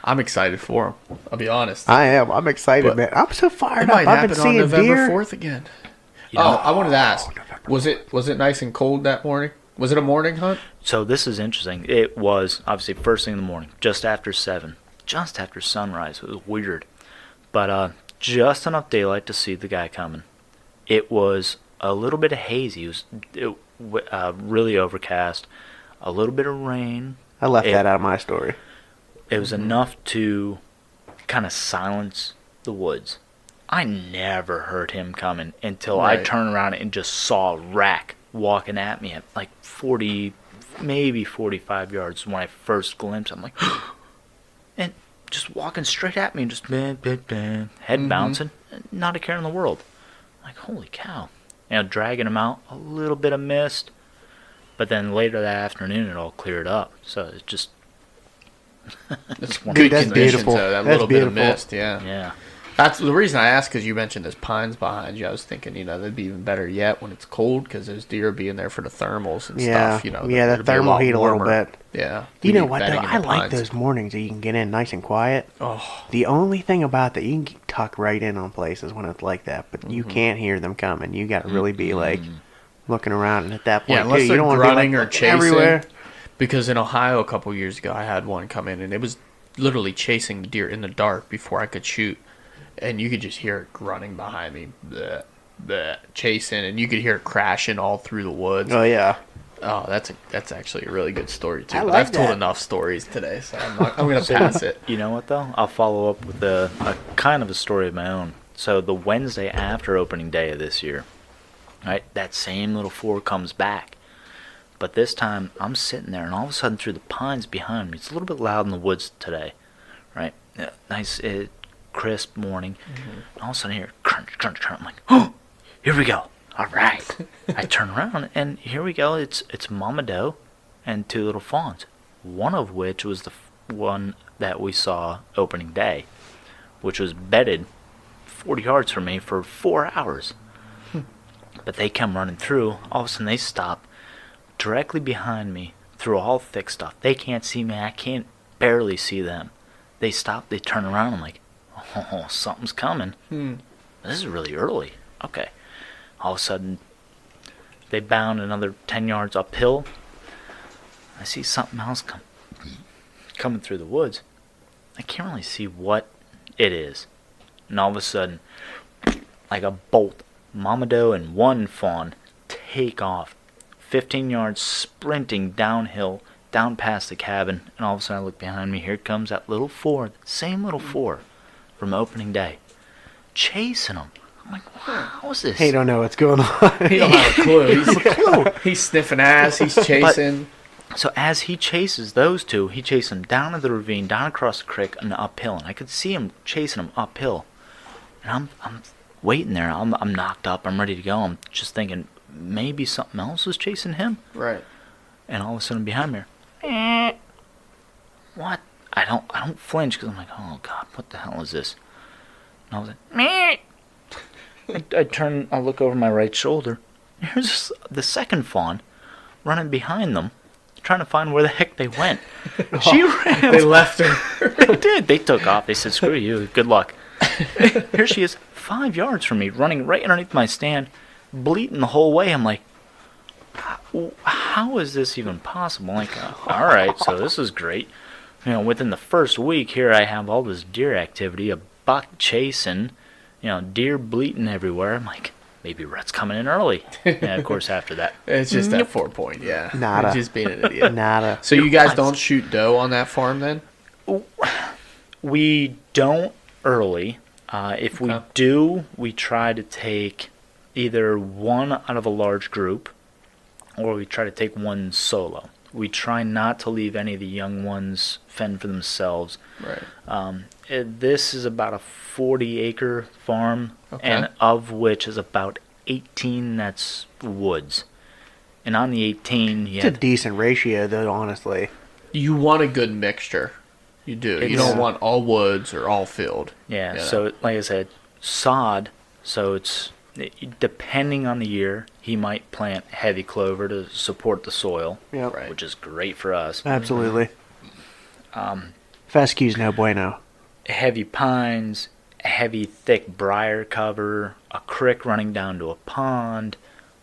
I'm excited for him. I'll be honest. I am. I'm excited, But man. I'm so It fired might up. I've been happen on seeing November deer. 4th again. You know, I wanted to ask. Was it nice and cold that morning? Was it a morning hunt? So this is interesting. It was obviously first thing in the morning, just after 7, just after sunrise. It was weird, but just enough daylight to see the guy coming. It was a little bit of hazy. It was really overcast, a little bit of rain. I left that out of my story. It was enough to kind of silence the woods. I never heard him coming until I Right. turned around and just saw a rack walking at me at like 40, maybe 45 yards when I first glimpsed. I'm like, and just walking straight at me, just head bouncing, not a care in the world. I'm like, holy cow. Dragging him out, a little bit of mist, but then later that afternoon it all cleared up. So it's just It's one good of those that's conditions, beautiful. though. That That's little bit of beautiful. mist, yeah. Yeah. That's the reason I asked, because you mentioned there's pines behind you. I was thinking, that'd be even better yet when it's cold, because those deer being there for the thermals and Yeah. stuff. Yeah, the it'd be thermal lot heat a little warmer. bit. Yeah. You We'd know be what, though? bedding in I the like pines. those mornings that you can get in nice and quiet. Oh, The only thing about that, you can tuck right in on places when it's like that, but you can't hear them coming. You got to really be like looking around, and at that point, yeah, unless too, you they're don't want running to be or like chasing. everywhere. Because in Ohio a couple years ago, I had one come in, and it was literally chasing the deer in the dark before I could shoot. And you could just hear it grunting behind me, bleh, bleh, chasing, and you could hear it crashing all through the woods. Oh yeah, Oh, that's actually a really good story too. I But like I've told that. enough stories today, so I'm gonna pass it. You know what, though? I'll follow up with a kind of a story of my own. So the Wednesday after opening day of this year, right, that same little 4 comes back. But this time, I'm sitting there, and all of a sudden, through the pines behind me, it's a little bit loud in the woods today, right? Nice, crisp morning. And all of a sudden, I hear crunch, crunch, crunch. I'm like, oh, here we go. All right. I turn around, and here we go. It's Mama Doe and 2 little fawns, one of which was the one that we saw opening day, which was bedded 40 yards from me for 4 hours. But they come running through. All of a sudden, they stop directly behind me through all thick stuff. They can't see me. I can't barely see them. They stop. They turn around. I'm like, oh, something's coming. This is really early. Okay. All of a sudden, they bound another 10 yards uphill. I see something else coming through the woods. I can't really see what it is. And all of a sudden, like a bolt, mama doe and one fawn take off. 15 yards sprinting downhill, down past the cabin. And all of a sudden I look behind me. Here comes that little four, same little four from opening day, chasing them. I'm like, how is this? He don't know what's going on. He don't have a clue. He's sniffing ass. He's chasing. So as he chases those two, he chases them down to the ravine, down across the creek, and uphill. And I could see him chasing them uphill. And I'm waiting there. I'm knocked up. I'm ready to go. I'm just thinking maybe something else was chasing him. Right. And all of a sudden behind me, what? I don't flinch because I'm like, oh God, what the hell is this? And I was like, I turn. I look over my right shoulder. Here's the second fawn running behind them, trying to find where the heck they went. She ran. They left her. They did. They took off. They said, screw you. Good luck. Here she is, 5 yards from me, running right underneath my stand, bleating the whole way. I'm like, how is this even possible? Like, all right, so this is great. You know, within the first week here, I have all this deer activity, a buck chasing, deer bleating everywhere. I'm like, maybe Rhett's coming in early. Yeah, of course, after that. It's just that 4 point, yeah. Nada. You're just being an idiot. Nada. So you guys don't shoot doe on that farm then? We don't early. If we do, we try to take either one out of a large group, or we try to take one solo. We try not to leave any of the young ones fend for themselves. Right. This is about a 40-acre farm, Okay. and of which is about 18 that's woods. And on the 18, It's a decent ratio, though, honestly. You want a good mixture. You do. You don't want all woods or all field. Yeah, you know? so like I said, sod, so it's depending on the year, he might plant heavy clover to support the soil, Yep. Right. which is great for us. Absolutely. Fescue's no bueno. Heavy pines, heavy thick briar cover, a creek running down to a pond.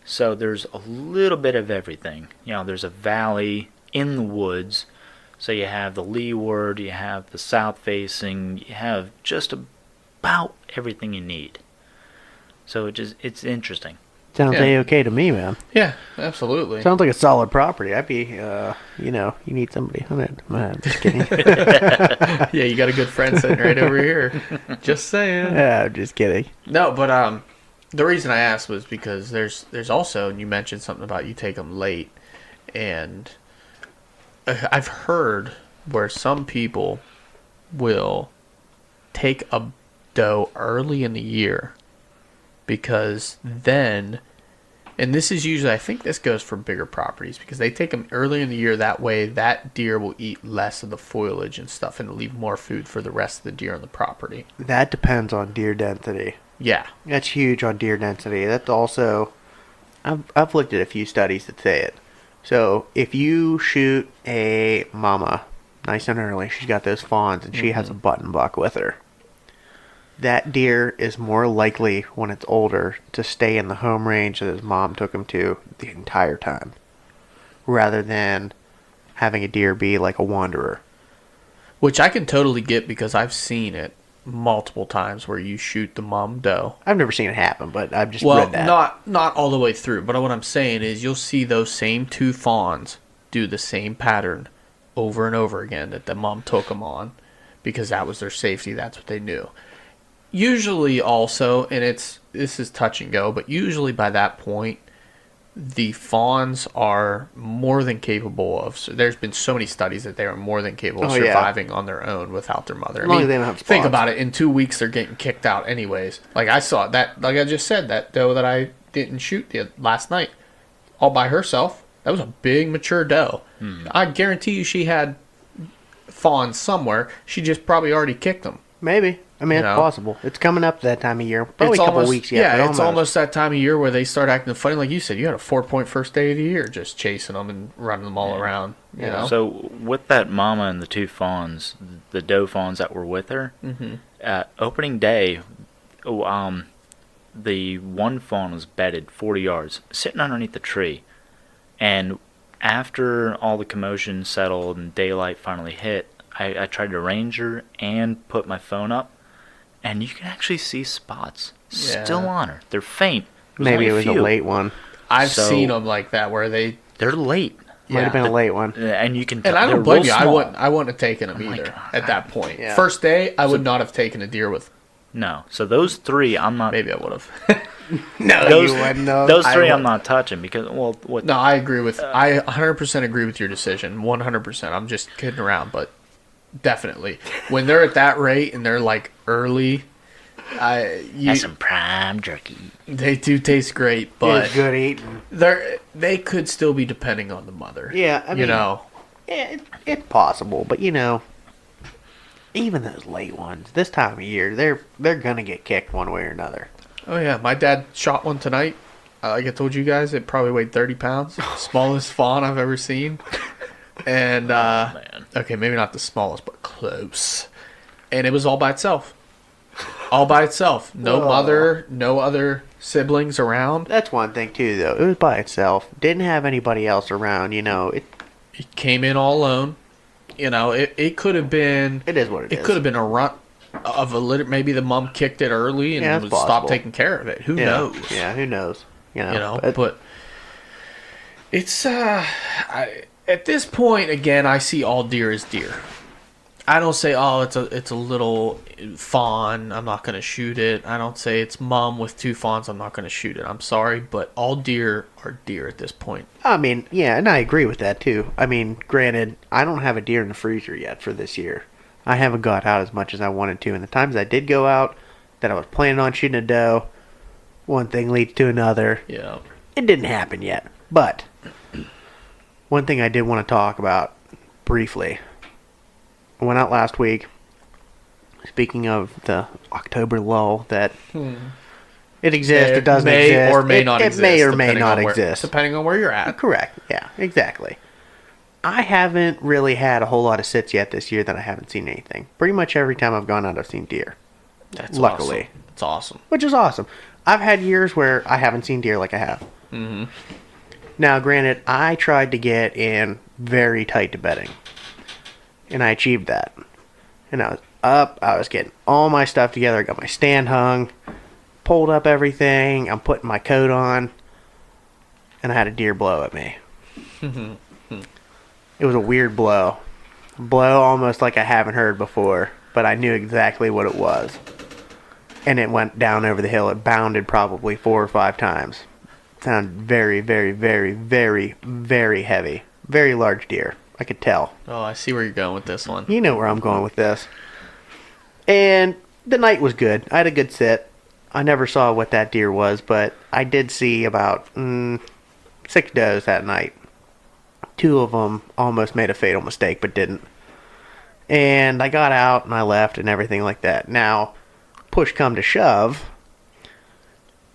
So there's a little bit of everything. There's a valley in the woods. So you have the leeward, you have the south facing, you have just about everything you need. So it's interesting. Sounds Yeah. A-okay to me, man. Yeah, absolutely. Sounds like a solid property. I'd be, you need somebody on it. Man, just kidding. Yeah, you got a good friend sitting right over here. Just saying. Yeah, I'm just kidding. No, but the reason I asked was because there's also, and you mentioned something about you take them late, and I've heard where some people will take a doe early in the year because then, and this is usually, I think this goes for bigger properties, because they take them early in the year. That way that deer will eat less of the foliage and stuff and leave more food for the rest of the deer on the property. That depends on deer density. Yeah. That's huge on deer density. That's also, I've looked at a few studies that say it. So if you shoot a mama nice and early, she's got those fawns and she has a button buck with her, that deer is more likely when it's older to stay in the home range that his mom took him to the entire time, rather than having a deer be like a wanderer. Which I can totally get, because I've seen it multiple times where you shoot the mom doe. I've never seen it happen, but I've just read that. Not all the way through, but what I'm saying is you'll see those same two fawns do the same pattern over and over again that the mom took them on, because that was their safety. That's what they knew. Usually also, and this is touch and go, but usually by that point, the fawns are more than capable of. So there's been so many studies that they are more than capable of surviving on their own without their mother. As long as they don't have think spots. about it. In 2 weeks, they're getting kicked out anyways. Like I saw that. Like I just said, that doe that I didn't shoot last night, all by herself. That was a big mature doe. I guarantee you, she had fawns somewhere. She just probably already kicked them. Maybe. I mean, it's possible. It's coming up that time of year. Probably a couple weeks yet. Yeah, but it's almost that time of year where they start acting funny. Like you said, you had a 4-point first day of the year just chasing them and running them all around. You know? So with that mama and the two fawns, the doe fawns that were with her, at opening day, the one fawn was bedded 40 yards, sitting underneath the tree. And after all the commotion settled and daylight finally hit, I tried to Ranger and put my phone up, and you can actually see spots still on her. They're faint. Maybe it was a few. late one. I've So- seen them like that where They're late. Might have been a late one. And you can tell. and I they're don't blame real you. small. I wouldn't have taken them I'm either like, at that point. Yeah. First day, I would not have taken a deer with. No. So those three, I'm not. Maybe I would have. No, Those, you wouldn't know. those I three would- I'm not touching because, well, what? No, I agree with. I 100% agree with your decision. 100%. I'm just kidding around, but definitely when they're at that rate and they're like early, That's some prime jerky. they do taste great, but It's good eating. they could still be depending on the mother. Yeah, I mean, you know. Yeah, it's possible, but even those late ones, this time of year, they're gonna get kicked one way or another. Oh yeah, my dad shot one tonight. Like I told you guys, it probably weighed 30 pounds. Smallest fawn I've ever seen. And Man. okay, maybe not the smallest, but close. And it was all by itself. All by itself. No mother, no other siblings around. That's one thing too, though. It was by itself. Didn't have anybody else around. It It came in all alone. It could have been. is what it is. It could have been a run of a litter. Maybe the mom kicked it early and Yeah, it's stopped possible. taking care of it. Who Yeah. knows? Yeah, who knows? But it's at this point again, I see all deer as deer. I don't say, oh, it's a little fawn, I'm not gonna shoot it. I don't say it's mom with 2 fawns, I'm not gonna shoot it. I'm sorry, but all deer are deer at this point. I mean, yeah, and I agree with that too. I mean, granted, I don't have a deer in the freezer yet for this year. I haven't got out as much as I wanted to, and the times I did go out, that I was planning on shooting a doe, one thing leads to another. Yeah. It didn't happen yet. But one thing I did want to talk about briefly. I went out last week. Speaking of the October lull that it exists or doesn't may exist. or may it, not it exist. may or may depending not on where- exist. depending on where you're at. Correct. Yeah, exactly. I haven't really had a whole lot of sits yet this year that I haven't seen anything. Pretty much every time I've gone out, I've seen deer. That's Luckily. awesome. It's awesome. Which is awesome. I've had years where I haven't seen deer like I have. Mm-hmm. Now, granted, I tried to get in very tight to bedding. And I achieved that. And I was up, I was getting all my stuff together. I got my stand hung, pulled up everything, I'm putting my coat on, and I had a deer blow at me. It was a weird blow. Blow almost like I haven't heard before, but I knew exactly what it was. And it went down over the hill. It bounded probably 4 or 5 times. It sounded very, very, very, very, very heavy. Very large deer. I could tell. Oh, I see where you're going with this one. You know where I'm going with this. And the night was good. I had a good sit. I never saw what that deer was, but I did see about 6 does that night. 2 of them almost made a fatal mistake, but didn't. And I got out and I left and everything like that. Now, push come to shove,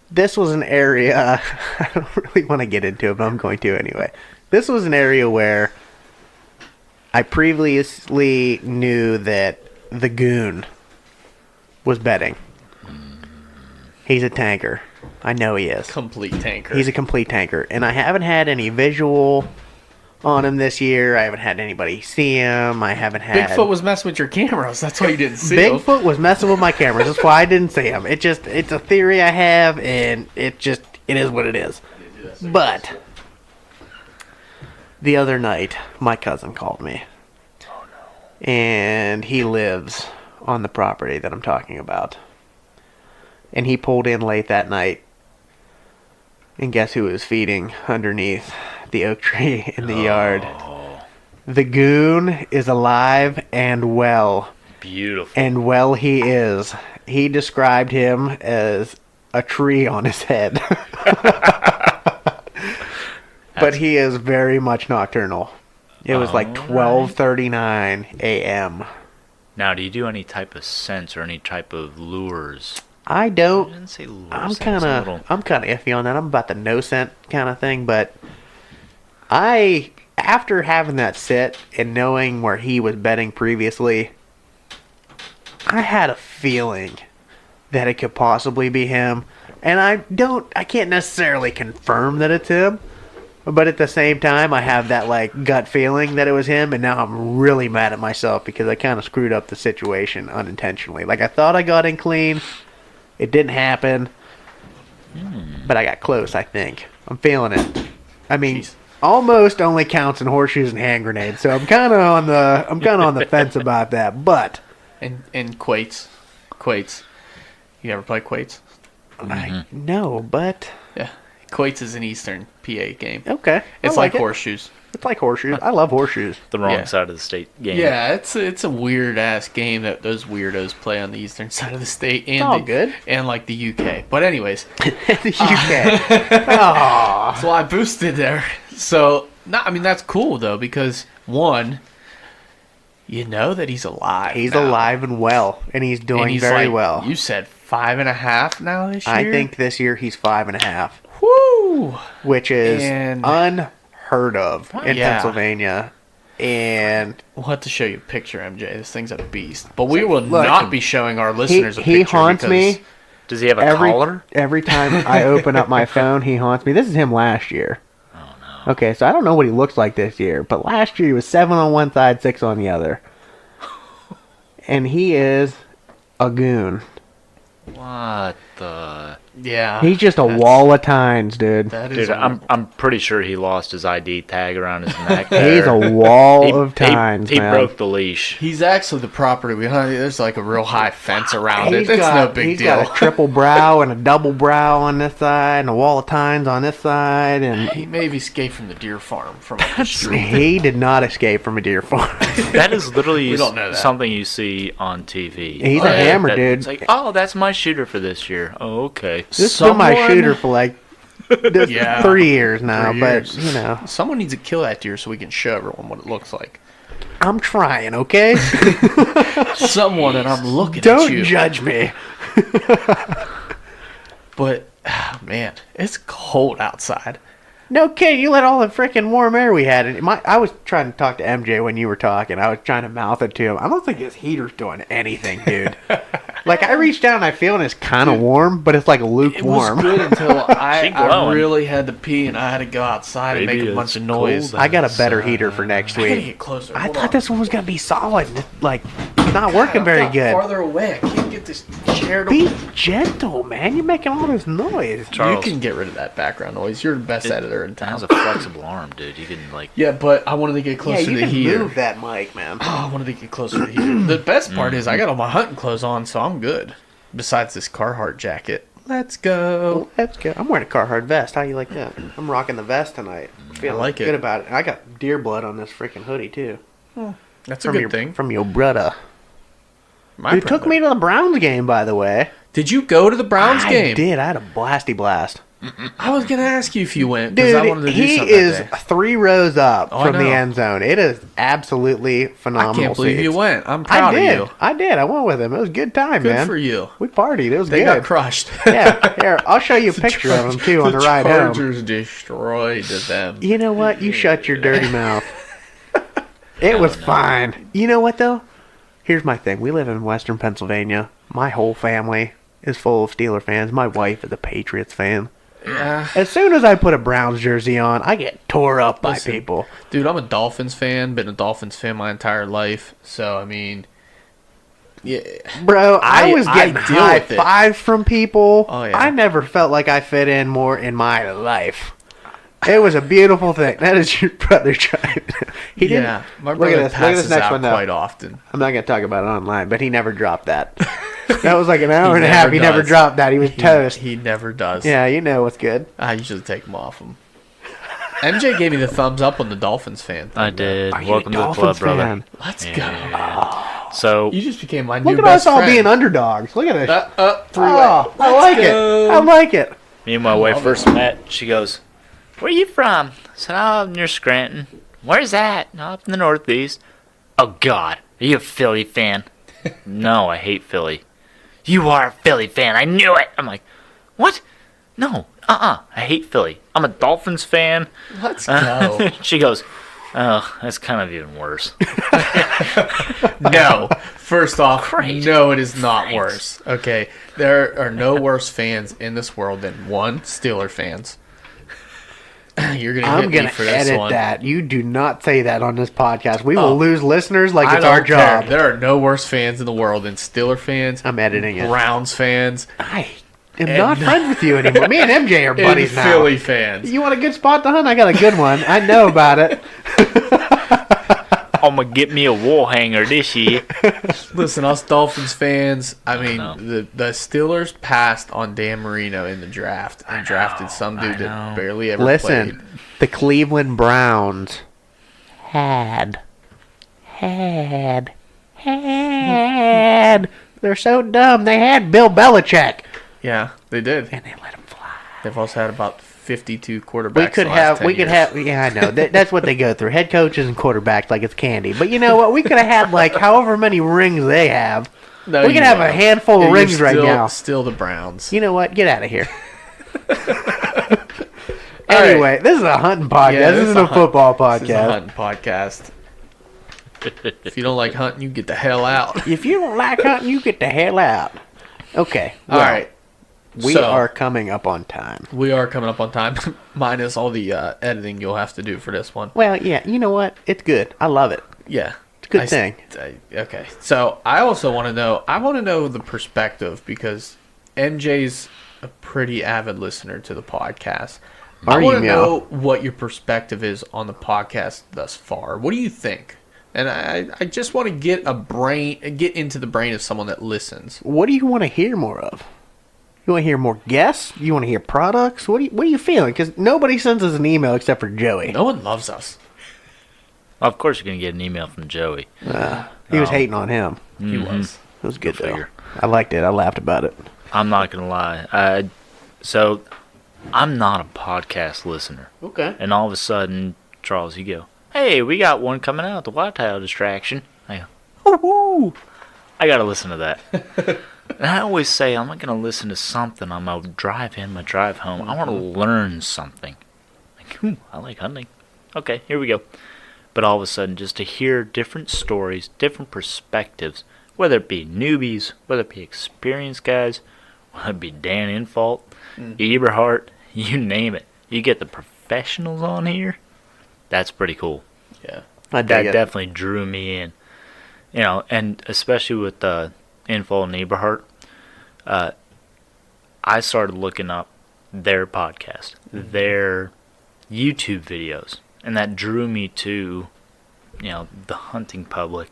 this was an area, I don't really want to get into it, but I'm going to anyway. This was an area where I previously knew that the goon was bedding. He's a tanker. I know he is. Complete tanker. He's a complete tanker. And I haven't had any visual on him this year. I haven't had anybody see him. I haven't had... Bigfoot was messing with your cameras. That's why you didn't see him. Bigfoot was messing with my cameras. That's why I didn't see him. It's a theory I have, and it is what it is. But the other night, my cousin called me. Oh no. And he lives on the property that I'm talking about. And he pulled in late that night. And guess who was feeding underneath the oak tree in the yard? The goon is alive and well. Beautiful. And well he is. He described him as a tree on his head. But he is very much nocturnal. It was like 12:39 a.m. Now, do you do any type of scents or any type of lures? I I don't. didn't say lures. I'm it's a kind little- of iffy on that. I'm about the no scent kind of thing, but after having that sit and knowing where he was bedding previously, I had a feeling that it could possibly be him. And I can't necessarily confirm that it's him, But at the same time, I have that like gut feeling that it was him, and now I'm really mad at myself because I kind of screwed up the situation unintentionally. Like I thought I got in clean, it didn't happen, but I got close. I think I'm feeling it. I mean, almost only counts in horseshoes and hand grenades, so I'm kind of on the fence about that. But And quates. You ever play quates? no, but Yeah. Quates is an Eastern PA game. okay, It's I like it. horseshoes. It's like horseshoes. I love horseshoes. The wrong Yeah. side of the state game. Yeah, it's a weird ass game that those weirdos play on the eastern side of the state and all good. and like the UK. But anyways, The UK. Aw. so I boosted there. So I mean that's cool though because one, you know that he's alive. He's now. alive and well, and he's doing And he's very like, well. You said 5.5 now this year. I think this year he's 5.5, Woo! which is And- unheard of in Yeah. Pennsylvania. And We'll have to show you a picture, MJ. This thing's a beast. But we will Look, not be showing our listeners a he picture. haunts because me Does he have a collar? every time I open up my phone. He haunts me. This is him last year. Oh no. Okay, so I don't know what he looks like this year, but last year he was 7 on one side, 6 on the other, and he is a goon. What the? Yeah. He's just a that's- wall of tines, dude. That is Dude, I'm pretty sure he lost his ID tag around his neck. He's there. a wall He- of tines, he man. broke the leash. He's actually the property behind it. There's like a real high fence around it. He's It's no got big deal. a triple brow and a double brow on this side, and a wall of tines on this side, and He maybe escaped from the deer farm from up the street. he did not escape from a deer farm. That is literally We don't know that. something you see on TV. He's a hammer, dude. It's like, oh, that's my shooter for this year. Oh, okay. This has been my Someone- shooter for like Yeah. 3 years now, 3 but years. you know, Someone needs to kill that deer so we can show everyone what it looks like. I'm trying, okay? Someone, and I'm looking at Don't you. judge me. But, man, it's cold outside. No kidding, you let all the freaking warm air we had. And I was trying to talk to MJ when you were talking. I was trying to mouth it to him. I don't think his heater's doing anything, dude. Like, I reached down and I feel it's kind of warm, but it's like It was lukewarm. good until I glowing. really had to pee and I had to go outside and Maybe make a it's bunch of noise. cold I got a better heater for next I gotta week. get closer. I Hold thought on. this one was going to be solid. and it's, like, not working I've very got good. Farther away. I can't get this chair to. Be gentle, man. You're making all this noise. Charles, You can get rid of that background noise. You're the best editor in That town. has a flexible arm, dude. You can like. Yeah, but I wanted to get Yeah, closer you to the can heater. move that mic, man. Oh, I wanted to get closer to the heater. The best part is I got all my hunting clothes on, so I'm good. Besides this Carhartt jacket. Let's go. That's good. I'm wearing a Carhartt vest. How you like that? I'm rocking the vest tonight. Feeling like good it. about it. I got deer blood on this freaking hoodie too. That's a From good your thing. from your brother. My Who took brother. me to the Browns game, by the way. Did you go to the Browns I game? did. I had a blasty blast. I was gonna ask you if you went because I wanted Dude, to do he something is that day. 3 rows up Oh, I from the know. end zone. It is absolutely I phenomenal. can't believe you seats. went. I'm I proud did. of you. I did. I went with him. It was a good time, Good man. for you. We partied. It was They good. got crushed. Yeah, here, I'll show you a picture of him too on the ride home. Chargers destroyed them. You know what? You shut your dirty mouth. It was fine. You know what, though? Here's my thing. We live in Western Pennsylvania. My whole family is full of Steeler fans. My wife is a Patriots fan. Yeah. As soon as I put a Browns jersey on, I get tore up by Listen, people. Dude, I'm a Dolphins fan. Been a Dolphins fan my entire life. So, I mean, yeah. Bro, I was I getting deal high with it. fives from people. Oh, yeah. I never felt like I fit in more in my life. It was a beautiful thing. That is your brother trying. He didn't. Yeah. My Look brother at this. Look at passes this next out one, though. quite often. I'm not going to talk about it online, but he never dropped that. That was like an hour He and a half. never He never does. dropped that. He was toast. He never does. Yeah, you know what's good. I usually take him off him. MJ gave me the thumbs up on the Dolphins fan thing. I did. Are you Welcome a to the Dolphins club, brother. fan? Let's Yeah. go. So You just became my Look new at best us all friend. being underdogs. Look at this. Three-way. Oh, I Let's like go. it. I like it. me and my wife first met. She goes, "Where you from?" I said, "Oh, I'm near Scranton." "Where's that?" "No, up in the Northeast." "Oh God, are you a Philly fan?" "No, I hate Philly." "You are a Philly fan. I knew it." I'm like, "What? No, I hate Philly. I'm a Dolphins fan." Let's go. She goes, "Oh, that's kind of even worse." No. First off, Great. no, it is not Thanks. worse. Okay. There are no worse fans in this world than one, Steeler fans. You're gonna I'm hit going me for to this edit one. that. You do not say that on this podcast. We will Oh. lose listeners like I it's our don't care. job. There are no worse fans in the world than Steeler fans, I'm editing it. Browns fans, I am not friends with you anymore. Me and MJ are and buddies now. Philly fans. You want a good spot to hunt? I got a good one. I know about it. I'm gonna get me a wall hanger this year. Listen, us Dolphins fans, I mean, know. the Steelers passed on Dan Marino in the draft and drafted some dude that barely ever Listen, played. the Cleveland Browns had. They're so dumb. They had Bill Belichick. Yeah, they did. And they let him fly. They've also had about 52 quarterbacks. We could the last 10 years. yeah, I know. That's what they go through. Head coaches and quarterbacks like it's candy. But you know what? We could have had like however many rings they have. No, We you could have a won't. handful of You're rings right still- now. Still the Browns. You know what? Get out of here. All right. Anyway, this is a hunting podcast. Yeah, this isn't a football This is a podcast. hunting podcast. If you don't like hunting, you get the hell out. If you don't like hunting, you get the hell out. Okay. All well, right. We So- are coming up on time. We are coming up on time, minus all the editing you'll have to do for this one. Well, yeah, you know what? It's good. I love it. Yeah. It's a good thing. Okay. So I also want to know, the perspective because MJ's a pretty avid listener to the podcast. Are I you, want to Meow? know what your perspective is on the podcast thus far. What do you think? And I just want to get into the brain of someone that listens. What do you want to hear more of? You want to hear more guests? You want to hear products? What are you feeling? Because nobody sends us an email except for Joey. No one loves us. Of course, you're gonna get an email from Joey. He was hating on him. He was. It was good Go though. figure. I liked it. I laughed about it. I'm not gonna lie. So I'm not a podcast listener, Okay. and all of a sudden, Charles, you go, "Hey, we got one coming out, the Whitetail distraction." I go, "Woohoo!" I gotta listen to that. And I always say I'm not gonna listen to something on my drive in, my drive home. I want to learn something. Like, I like hunting. Okay, here we go. But all of a sudden, just to hear different stories, different perspectives, whether it be newbies, whether it be experienced guys, whether it be Dan Infault, Eberhart, you name it. You get the professionals on here. That's pretty cool. Yeah. I That dig it. definitely drew me in. You know, and especially with Infault and Eberhart, I started looking up their podcast, their YouTube videos, and that drew me to, the hunting public,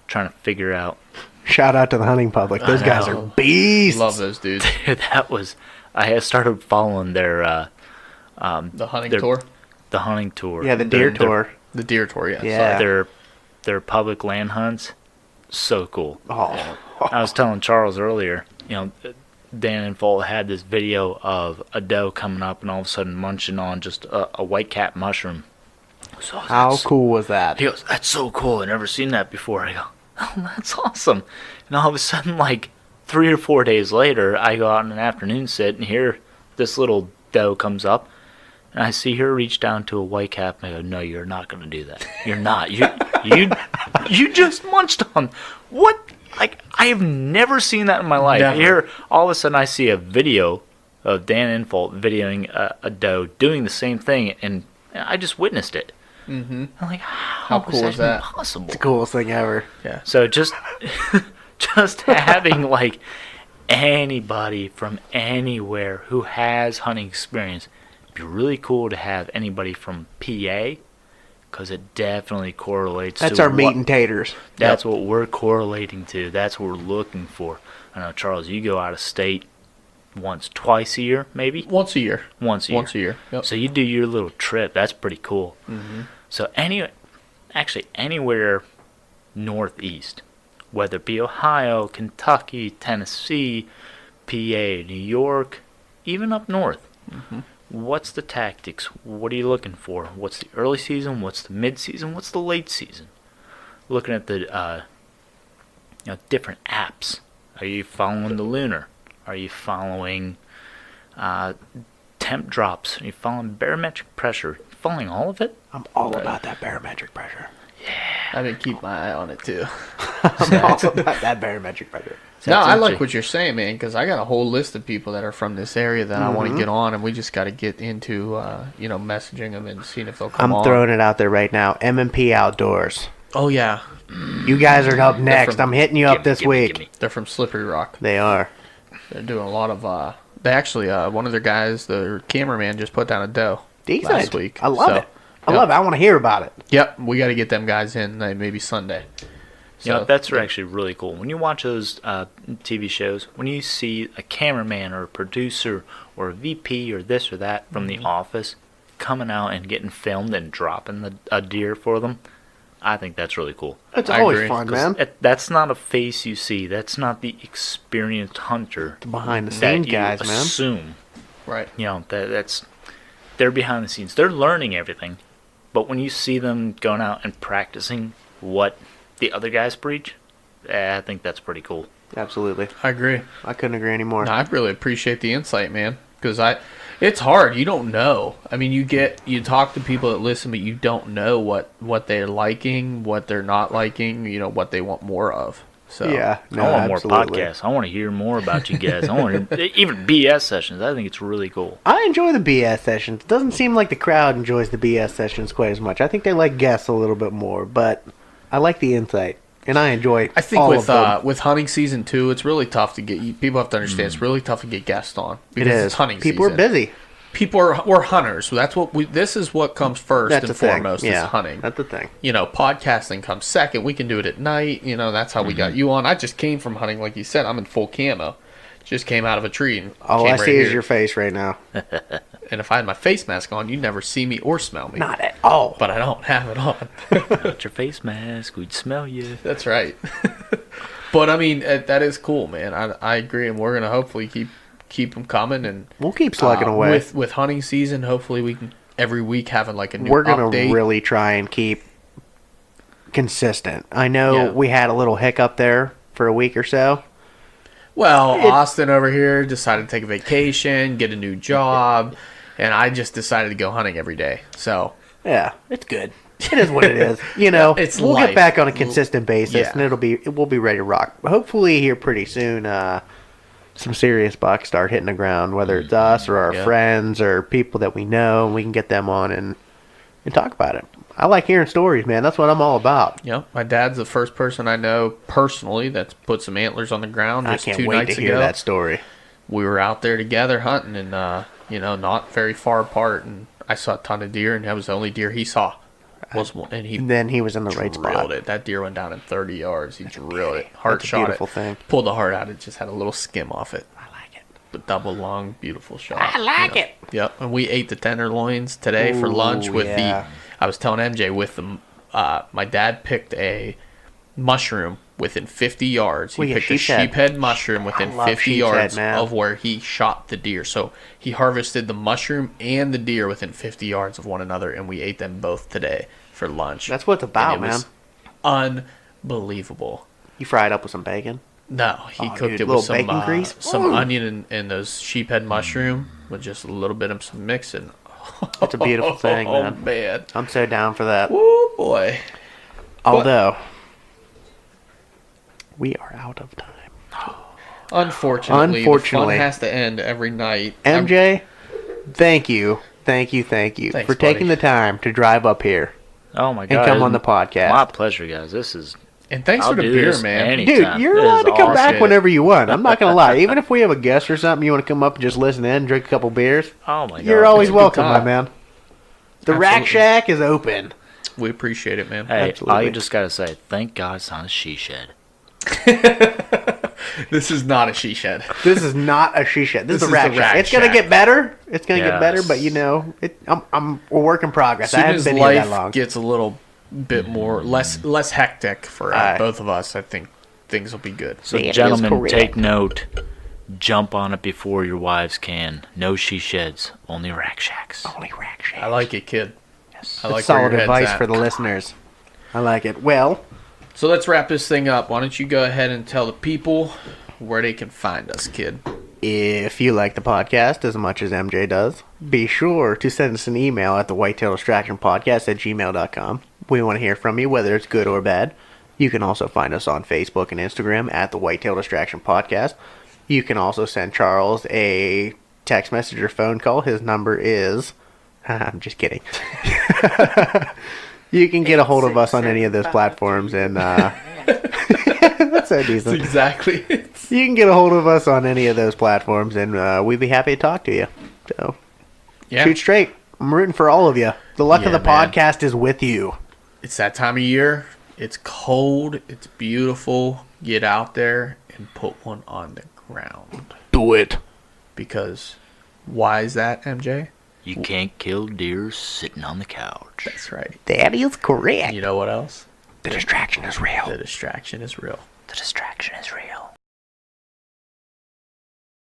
trying to figure out. Shout out to the hunting public. Those guys are know. beasts. Love those dudes. I had started following their The hunting They're- tour? the hunting tour. Yeah, the deer Their- tour. The deer tour, yeah. Yeah. Their public land hunts, so cool. Oh. I was telling Charles earlier, Dan and Folt had this video of a doe coming up and all of a sudden munching on just a white cap mushroom. So How cool was that? He goes, "That's so cool. I've never seen that before." I go, "Oh, that's awesome." And all of a sudden, like 3 or 4 days later, I go out on an afternoon sit and hear this little doe comes up. And I see her reach down to a white cap, and I go, "No, you're not going to do that. You're not. You just munched on what? Like, I have never seen that in my life." Never. Here, all of a sudden, I see a video of Dan Infault videoing a doe doing the same thing, and I just witnessed it. Mm-hmm. I'm like, how cool is is that that? even possible? The coolest thing ever. Yeah. So just having like anybody from anywhere who has hunting experience, it'd be really cool to have anybody from PA, because it definitely correlates. That's to our meat what- and taters. That's what we're correlating to. That's what we're looking for. I know, Charles, you go out of state twice a year, maybe Once a year. once a year. Once a year. Yep. So you do your little trip. That's pretty cool. Mm-hmm. So anywhere northeast, whether it be Ohio, Kentucky, Tennessee, PA, New York, even up north. Mm-hmm. What's the tactics? What are you looking for? What's the early season? What's the mid season? What's the late season? Looking at the different apps. Are you following the lunar? Are you following temp drops? Are you following barometric pressure? Following all of it? I'm all about that barometric pressure. I've been keeping my eye on it too. I'm all about that barometric pressure. No, I like empty. what you're saying, man, because I got a whole list of people that are from this area that I want to get on, and we just got to get into, messaging them and seeing if they'll come I'm on. throwing it out there right now. M&P Outdoors. Oh, yeah. You guys are up next. I'm hitting you up this week. Gimme. They're from Slippery Rock. They are. They're doing a lot of, they actually, one of their guys, their cameraman, just put down a doe Decent. last week. I love So, it. I love it. I want to hear about it. Yep, we got to get them guys in maybe Sunday. You know, that's actually really cool. When you watch those TV shows, when you see a cameraman or a producer or a VP or this or that from the office coming out and getting filmed and dropping a deer for them, I think that's really cool. It's I always agree. fun, man. That's not a face you see. That's not the experienced hunter. The behind the that scenes you guys, man. assume. Right. You know, they're behind the scenes. They're learning everything. But when you see them going out and practicing what the other guys preach, I think that's pretty cool. Absolutely. I agree. I couldn't agree anymore. No, I really appreciate the insight, man, because it's hard. You don't know. I mean, you talk to people that listen, but you don't know what they're liking, what they're not liking, what they want more of. So Yeah. No, I want absolutely. more podcasts. I want to hear more about you guys. I want to, even BS sessions. I think it's really cool. I enjoy the BS sessions. It doesn't seem like the crowd enjoys the BS sessions quite as much. I think they like guests a little bit more, but I like the insight, and I enjoy I think all with of them. with hunting season 2, it's really tough to get. People have to understand it's really tough to get guests on It because is. it's hunting People season. are busy. People we're hunters. So that's what this is what comes first That's and the thing. foremost Yeah, is hunting. that's the thing. Podcasting comes second. We can do it at night. That's how we got you on. I just came from hunting, like you said. I'm in full camo. Just came out of a tree and All came I right see is here. your face right now. And if I had my face mask on, you'd never see me or smell me. Not at all. But I don't have it on. Put your face mask. We'd smell you. That's right. But I mean, that is cool, man. I agree, and we're gonna hopefully keep them coming, and We'll keep slugging away. with hunting season. Hopefully, we can every week having like a new We're going update. to really try and keep consistent. I know Yeah. we had a little hiccup there for a week or so. Well, Austin over here decided to take a vacation, get a new job, and I just decided to go hunting every day. So Yeah, it's good. It is what it is. It's we'll life. get back on a consistent basis, Yeah. and we'll be ready to rock. Hopefully here pretty soon, some serious bucks start hitting the ground, whether it's us or our Yeah. friends or people that we know, and we can get them on and talk about it. I like hearing stories, man. That's what I'm all about. my dad's the first person I know personally that's put some antlers on the ground I just can't 2 wait nights to hear ago. that story. We were out there together hunting, and not very far apart, and I saw a ton of deer, and that was the only deer he saw. And he And then he was in the right drilled spot. it. That deer went down in 30 yards. He drilled it. Heart That's a shot beautiful it. thing. Pulled the heart out. It just had a little skim off it. I like it. But double long, beautiful shot. I like it. Yep. And we ate the tenderloins today for lunch Ooh, with yeah. I was telling MJ with the my dad picked a mushroom within 50 yards. He Well, yeah, picked a sheephead. sheephead mushroom within love 50 sheephead, yards man. of where he shot the deer. So he harvested the mushroom and the deer within 50 yards of one another, and we ate them both today for lunch. That's what it's about, And it was unbelievable. You fry it up with some bacon. No, he Oh, cooked dude, it little with some bacon grease? some Ooh. onion and those sheephead mushroom with just a little bit of some mixing. It's a beautiful thing, Oh man. man. I'm so down for that. Woo boy. Although, we are out of time. Unfortunately, the Unfortunately. fun has to end every night. MJ, thank you Thanks, for taking buddy. the time to drive up here Oh my and god! come on the podcast. My pleasure, guys. This is And thanks I'll for the do beer, this man. anytime. Dude, you're It allowed is to come back awesome. whenever you want. I'm not going to lie. Even if we have a guest or something, you want to come up and just listen in, drink a couple beers, Oh my god! you're always it's a good welcome, my time. man. The Rack Absolutely. Shack is open. We appreciate it, man. Hey, all Absolutely. you just gotta say, thank God it's not a she shed. This is not a she shed. This is not a shisha. This is This the Rack is the Shack. Rack It's going to Shack. get better. It's going to get better, Yes. but I'm a work in progress. As I soon haven't as been here that life long. gets a little bit more less hectic for Aye. both of us, I think things will be good. So, That is gentlemen, correct. take note. Jump on it before your wives can. No she sheds, only rack shacks. Only Rack Shack. I like it, kid. Yes. I like That's where solid your head's advice at. for the listeners. I like it. Well, So let's wrap this thing up. Why don't you go ahead and tell the people where they can find us, kid? if you like the podcast as much as MJ does, be sure to send us an email at the Whitetail Distraction Podcast at gmail.com. We want to hear from you, whether it's good or bad. You can also find us on Facebook and Instagram at the Whitetail Distraction Podcast. You can also send Charles a text message or phone call. His number is... I'm just kidding. You can get a hold of us on any of those platforms, and that's so decent. Exactly. You can get a hold of us on any of those platforms, and we'd be happy to talk to you. So, Yeah. shoot straight. I'm rooting for all of you. The luck of Yeah, the man. podcast is with you. It's that time of year. It's cold. It's beautiful. Get out there and put one on the ground. Do it. Because why is that, MJ? You can't kill deer sitting on the couch. That's right. That is correct. You know what else? The distraction is real. The distraction is real. The distraction is real.